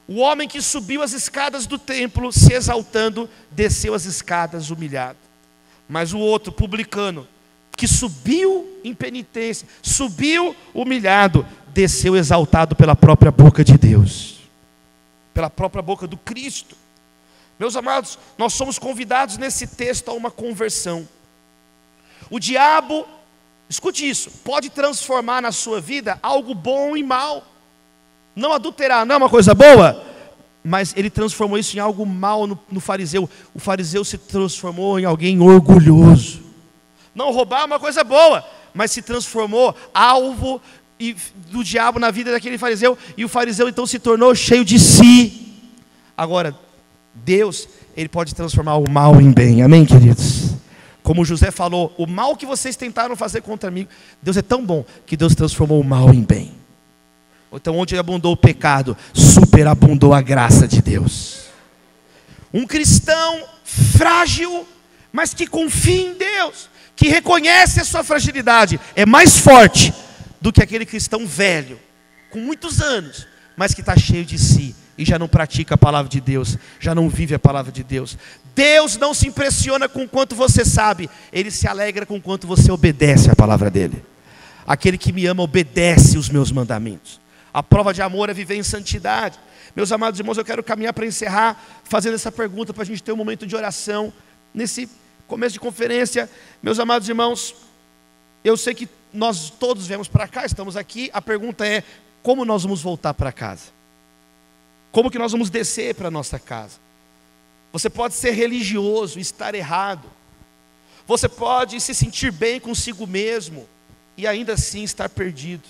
O homem que subiu as escadas do templo se exaltando, desceu as escadas humilhado. Mas o outro, publicano, que subiu em penitência, subiu humilhado, desceu exaltado pela própria boca de Deus, pela própria boca do Cristo. Meus amados, nós somos convidados nesse texto a uma conversão. O diabo, escute isso, pode transformar na sua vida algo bom em mal. Não adulterar não é uma coisa boa, mas ele transformou isso em algo mal no fariseu. O fariseu se transformou em alguém orgulhoso. Não roubar é uma coisa boa, mas se transformou alvo do diabo na vida daquele fariseu, e o fariseu então se tornou cheio de si. Agora, Deus, Ele pode transformar o mal em bem, amém, queridos? Como José falou, o mal que vocês tentaram fazer contra mim, Deus é tão bom que Deus transformou o mal em bem. Então, onde abundou o pecado, superabundou a graça de Deus. Um cristão frágil, mas que confia em Deus, que reconhece a sua fragilidade, é mais forte do que aquele cristão velho, com muitos anos, mas que está cheio de si, e já não pratica a palavra de Deus, já não vive a palavra de Deus. Deus não se impressiona com quanto você sabe, Ele se alegra com quanto você obedece a palavra dEle. Aquele que me ama obedece os meus mandamentos. A prova de amor é viver em santidade. Meus amados irmãos, eu quero caminhar para encerrar, fazendo essa pergunta, para a gente ter um momento de oração, nesse começo de conferência. Meus amados irmãos, eu sei que nós todos viemos para cá, estamos aqui, a pergunta é, como nós vamos voltar para casa? Como que nós vamos descer para a nossa casa? Você pode ser religioso e estar errado. Você pode se sentir bem consigo mesmo e ainda assim estar perdido.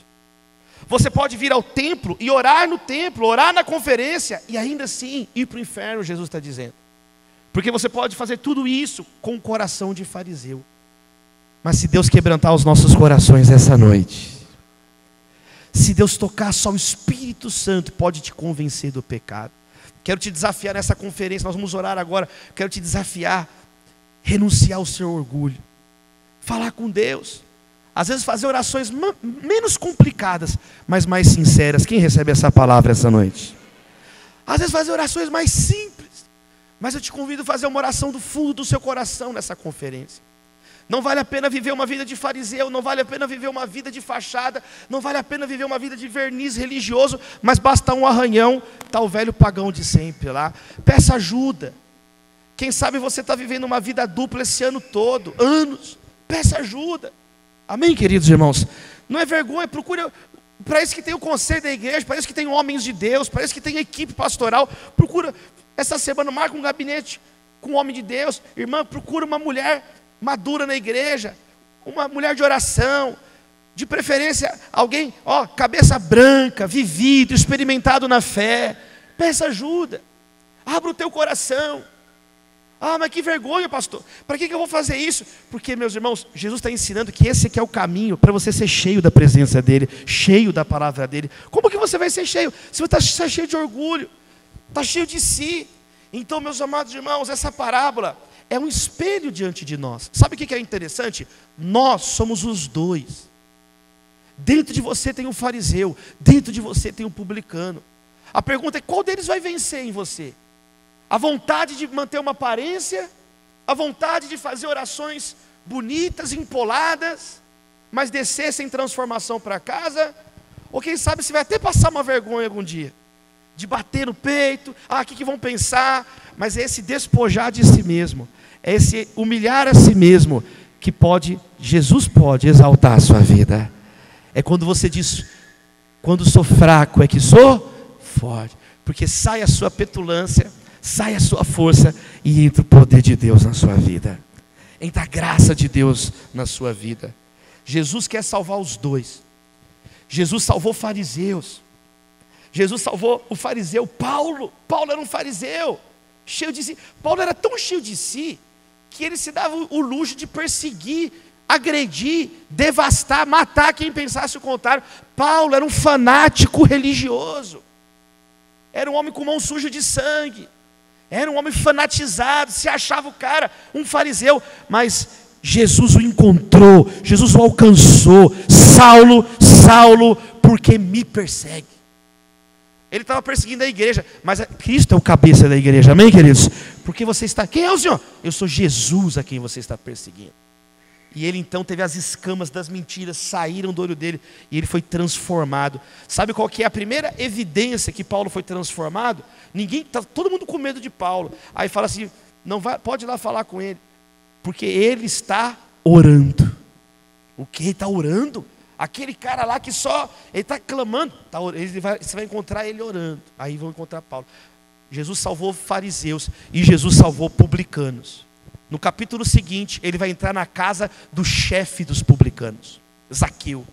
Você pode vir ao templo e orar no templo, orar na conferência e ainda assim ir para o inferno, Jesus está dizendo. Porque você pode fazer tudo isso com um coração de fariseu. Mas se Deus quebrantar os nossos corações essa noite, se Deus tocar, só o Espírito Santo pode te convencer do pecado. Quero te desafiar nessa conferência, nós vamos orar agora. Quero te desafiar, renunciar ao seu orgulho, falar com Deus. Às vezes fazer orações menos complicadas, mas mais sinceras. Quem recebe essa palavra essa noite? Às vezes fazer orações mais simples, mas eu te convido a fazer uma oração do fundo do seu coração nessa conferência. Não vale a pena viver uma vida de fariseu, não vale a pena viver uma vida de fachada, não vale a pena viver uma vida de verniz religioso, mas basta um arranhão, está o velho pagão de sempre lá. Peça ajuda. Quem sabe você está vivendo uma vida dupla esse ano todo, anos. Peça ajuda. Amém, queridos irmãos? Não é vergonha, procura. Para isso que tem o conselho da igreja, para isso que tem homens de Deus, para isso que tem equipe pastoral. Procura, essa semana marca um gabinete com um homem de Deus. Irmã, procura uma mulher madura na igreja, uma mulher de oração, de preferência alguém, cabeça branca, vivido, experimentado na fé. Peça ajuda, abra o teu coração. Mas que vergonha, pastor, para que eu vou fazer isso? Porque, meus irmãos, Jesus está ensinando que esse aqui é o caminho para você ser cheio da presença dEle, cheio da palavra dEle. Como que você vai ser cheio? Se você está cheio de orgulho, está cheio de si. Então, meus amados irmãos, essa parábola é um espelho diante de nós. Sabe o que é interessante? Nós somos os dois. Dentro de você tem um fariseu, dentro de você tem um publicano. A pergunta é, qual deles vai vencer em você? A vontade de manter uma aparência, a vontade de fazer orações bonitas, empoladas, mas descer sem transformação para casa? Ou quem sabe você vai até passar uma vergonha algum dia, de bater no peito, o que vão pensar? Mas é esse despojar de si mesmo, é esse humilhar a si mesmo, que Jesus pode exaltar a sua vida. É quando você diz, quando sou fraco é que sou forte, porque sai a sua petulância, sai a sua força e entra o poder de Deus na sua vida, entra a graça de Deus na sua vida. Jesus quer salvar os dois. Jesus salvou fariseus. Jesus salvou o fariseu Paulo. Paulo era um fariseu, cheio de si. Paulo era tão cheio de si, que ele se dava o luxo de perseguir, agredir, devastar, matar quem pensasse o contrário. Paulo era um fanático religioso, era um homem com mão suja de sangue, era um homem fanatizado, se achava o cara, um fariseu. Mas Jesus o encontrou, Jesus o alcançou. Saulo, Saulo, por que me persegue? Ele estava perseguindo a igreja, mas Cristo é o cabeça da igreja, amém, queridos? Porque você está, quem é o Senhor? Eu sou Jesus a quem você está perseguindo. E ele então teve as escamas das mentiras, saíram do olho dele, e ele foi transformado. Sabe qual que é a primeira evidência que Paulo foi transformado? Todo mundo com medo de Paulo. Aí fala assim, não vai, pode ir lá falar com ele, porque ele está orando. O que? Ele está orando? Aquele cara lá que ele está clamando, você vai encontrar ele orando. Aí vão encontrar Paulo. Jesus salvou fariseus e Jesus salvou publicanos. No capítulo seguinte, ele vai entrar na casa do chefe dos publicanos, Zaqueu.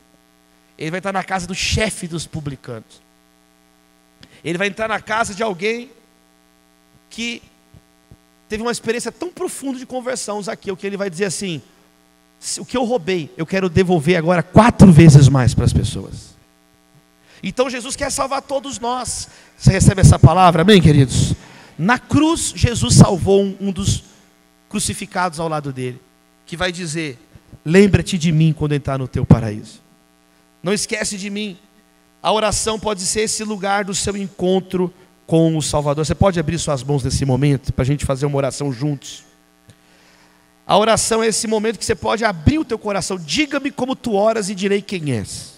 Ele vai entrar na casa do chefe dos publicanos. Ele vai entrar na casa de alguém que teve uma experiência tão profunda de conversão, Zaqueu, que ele vai dizer assim, o que eu roubei, eu quero devolver agora 4 vezes mais para as pessoas. Então Jesus quer salvar todos nós. Você recebe essa palavra, amém, queridos? Na cruz, Jesus salvou um dos crucificados ao lado dele, que vai dizer, lembra-te de mim quando entrar no teu paraíso. Não esquece de mim. A oração pode ser esse lugar do seu encontro com o Salvador. Você pode abrir suas mãos nesse momento para a gente fazer uma oração juntos? A oração é esse momento que você pode abrir o teu coração. Diga-me como tu oras e direi quem és.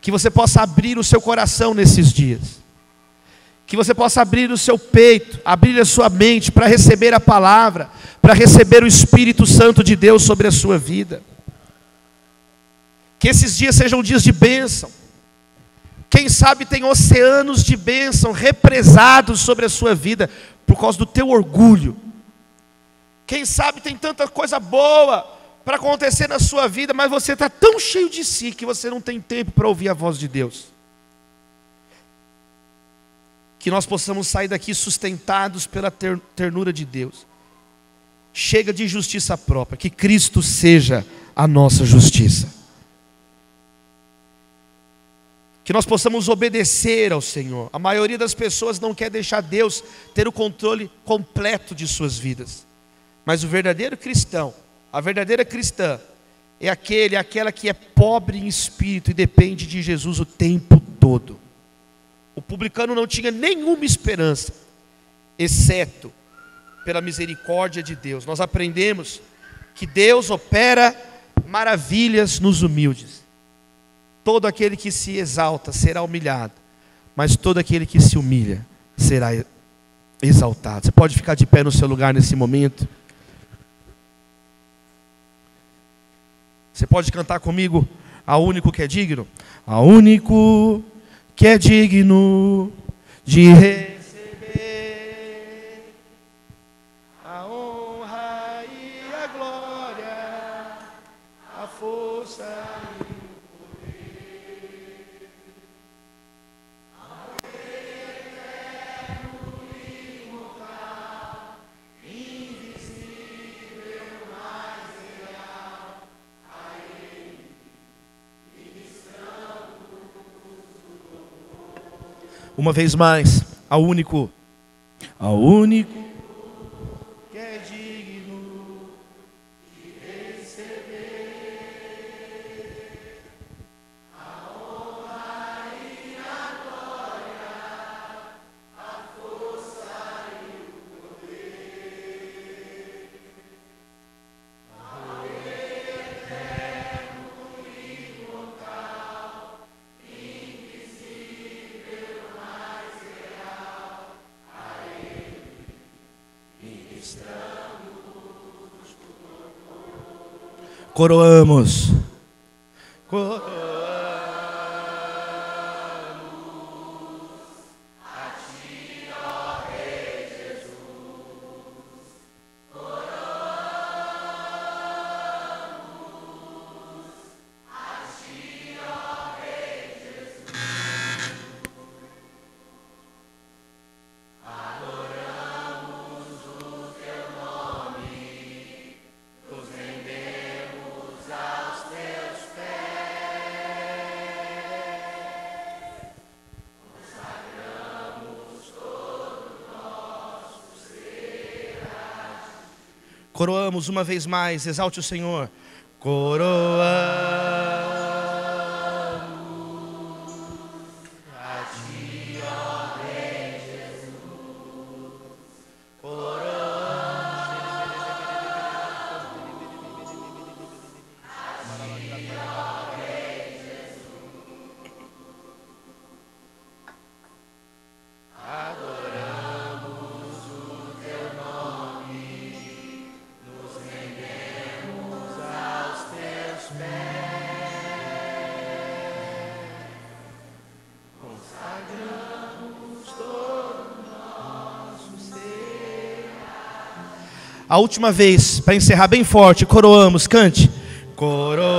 Que você possa abrir o seu coração nesses dias. Que você possa abrir o seu peito, abrir a sua mente para receber a palavra, para receber o Espírito Santo de Deus sobre a sua vida. Que esses dias sejam dias de bênção. Quem sabe tem oceanos de bênção represados sobre a sua vida por causa do teu orgulho. Quem sabe tem tanta coisa boa para acontecer na sua vida, mas você está tão cheio de si que você não tem tempo para ouvir a voz de Deus. Que nós possamos sair daqui sustentados pela ternura de Deus. Chega de justiça própria, que Cristo seja a nossa justiça. Que nós possamos obedecer ao Senhor. A maioria das pessoas não quer deixar Deus ter o controle completo de suas vidas. Mas o verdadeiro cristão, a verdadeira cristã, é aquela que é pobre em espírito e depende de Jesus o tempo todo. O publicano não tinha nenhuma esperança, exceto pela misericórdia de Deus. Nós aprendemos que Deus opera maravilhas nos humildes. Todo aquele que se exalta será humilhado, mas todo aquele que se humilha será exaltado. Você pode ficar de pé no seu lugar nesse momento? Você pode cantar comigo, ao único que é digno? Ao único que é digno de receber a honra e a glória, a força e o poder, ao eterno e imortal, invisível, mais real, a Ele ministramos. Uma vez mais, ao único que é digno de receber a honra e a glória, a força e o poder, ao eterno e imortal, invisível, mais real, a Ele ministramos. Coroamos. Coroamos uma vez mais, exalte o Senhor. Coroamos a Ti, ó Rei Jesus. Coroamos a Ti, ó Rei Jesus. Adoramos o Teu nome. Nos rendemos aos Teus pés, consagramos todo o nosso ser. A última vez, para encerrar bem forte, coroamos, cante. Coroamos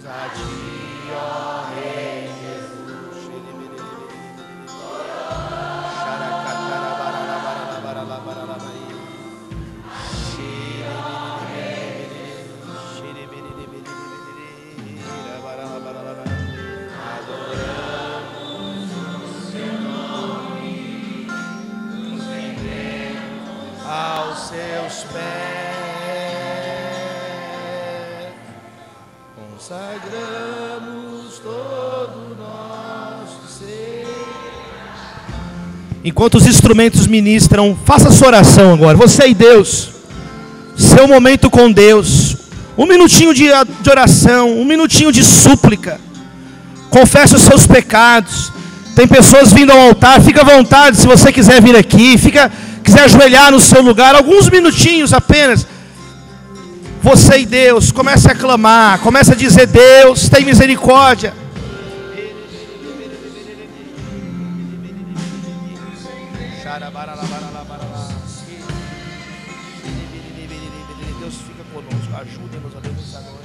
a Ti, ó Rei Jesus. Aos Seus pés, consagramos todo Enquanto os instrumentos ministram, faça sua oração agora. Você e Deus. Seu momento com Deus. Um minutinho de oração, um minutinho de súplica. Confesse os seus pecados. Tem pessoas vindo ao altar, fica à vontade se você quiser vir aqui, quiser ajoelhar no seu lugar, alguns minutinhos apenas. Você e Deus, comece a clamar, comece a dizer: Deus, tem misericórdia. Deus fica conosco, ajuda-nos a Deus essa noite.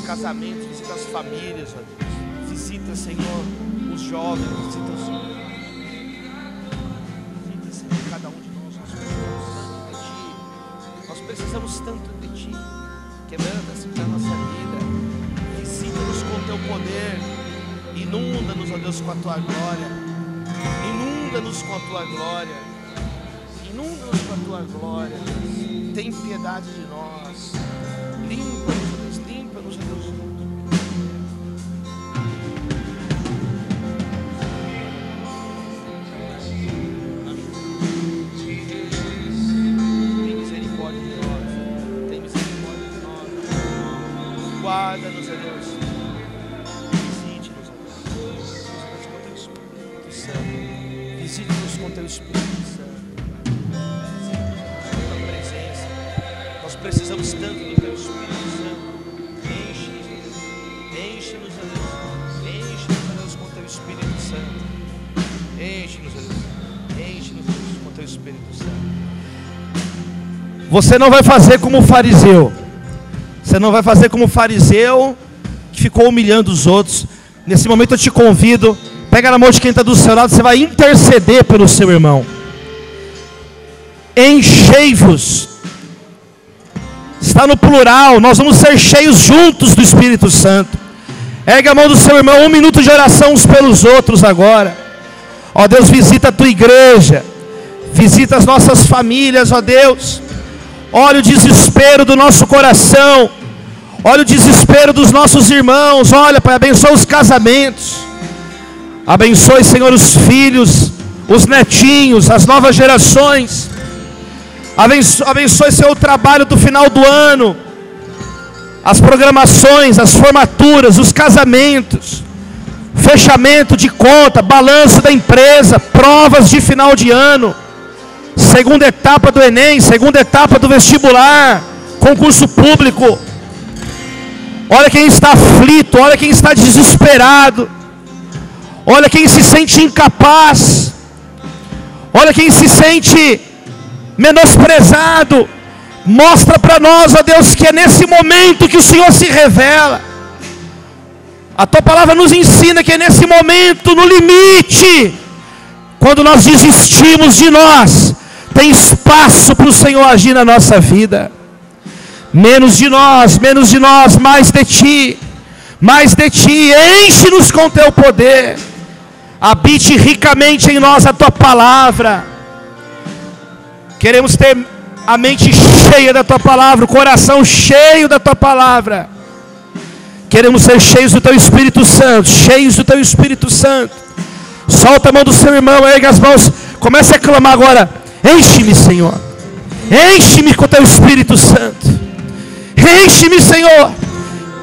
Casamentos, visita as famílias, ó Deus. Visita, Senhor, os jovens, visita os filhos. Visita, Senhor, cada um de nós. Nós precisamos tanto de Ti. Quebranta-se na nossa vida. Visita-nos com o Teu poder. Inunda-nos, ó Deus, com a Tua glória. Inunda-nos com a Tua glória. Inunda-nos com a Tua glória. Tem piedade de nós. Limpa-nos, ó Deus. Limpa-nos, ó Deus. Guarda-nos, ó Deus. Visite-nos, ó Deus. Visite-nos com Teu Espírito Santo. Visite-nos com Tua presença. Nós precisamos tanto do Teu Espírito Santo. Enche-nos, ó Deus. Enche-nos, ó Deus, com Teu Espírito Santo. Enche-nos, ó Deus. Enche-nos, ó Deus, com Teu Espírito Santo. Você não vai fazer como o fariseu. Você não vai fazer como o fariseu que ficou humilhando os outros. Nesse momento eu te convido, pega na mão de quem está do seu lado, você vai interceder pelo seu irmão. Enchei-vos. Está no plural, nós vamos ser cheios juntos do Espírito Santo. Ergue a mão do seu irmão, 1 minuto de oração uns pelos outros agora. Ó Deus, visita a Tua igreja. Visita as nossas famílias, ó Deus. Olha o desespero do nosso coração. Olha o desespero dos nossos irmãos. Olha, Pai, abençoa os casamentos. Abençoe, Senhor, os filhos, os netinhos, as novas gerações. Abençoe, Senhor, o trabalho do final do ano. As programações, as formaturas, os casamentos. Fechamento de conta, balanço da empresa, provas de final de ano. Segunda etapa do Enem, segunda etapa do vestibular, concurso público. Olha quem está aflito, olha quem está desesperado. Olha quem se sente incapaz. Olha quem se sente menosprezado. Mostra para nós, ó Deus, que é nesse momento que o Senhor se revela. A Tua palavra nos ensina que é nesse momento, no limite, quando nós desistimos de nós, tem espaço para o Senhor agir na nossa vida. Menos de nós, mais de Ti. Mais de Ti, enche-nos com Teu poder. Habite ricamente em nós a Tua palavra. Queremos ter a mente cheia da Tua palavra, o coração cheio da Tua palavra. Queremos ser cheios do Teu Espírito Santo, cheios do Teu Espírito Santo. Solta a mão do seu irmão, ergue as mãos, comece a clamar agora. Enche-me, Senhor. Enche-me com o Teu Espírito Santo. Enche-me, Senhor.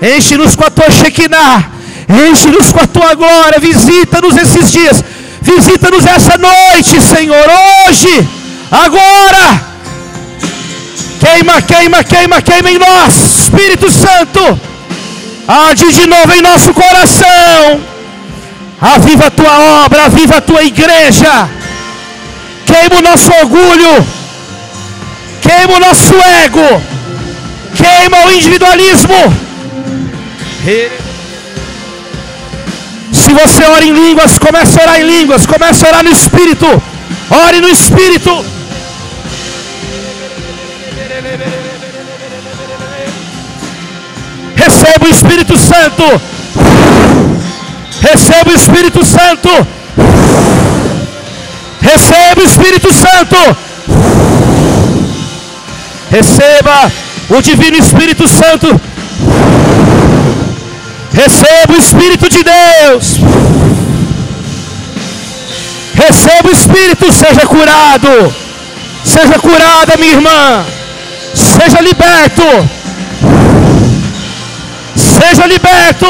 Enche-nos com a Tua Shekinah. Enche-nos com a Tua glória. Visita-nos esses dias. Visita-nos essa noite, Senhor. Hoje, agora. Queima, queima, queima, queima em nós, Espírito Santo. Arde de novo em nosso coração. Aviva a Tua obra, aviva a Tua igreja. Queima o nosso orgulho. Queima o nosso ego. Queima o individualismo. Se você ora em línguas, comece a orar em línguas. Comece a orar no Espírito. Ore no Espírito. Receba o Espírito Santo. Receba o Espírito Santo. Receba o Espírito Santo. Receba o Divino Espírito Santo. Receba o Espírito de Deus. Receba o Espírito, seja curado. Seja curada, minha irmã. Seja liberto. Seja liberto.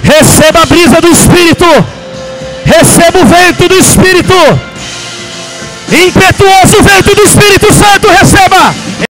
Receba a brisa do Espírito. Receba o vento do Espírito. Impetuoso vento do Espírito Santo, receba.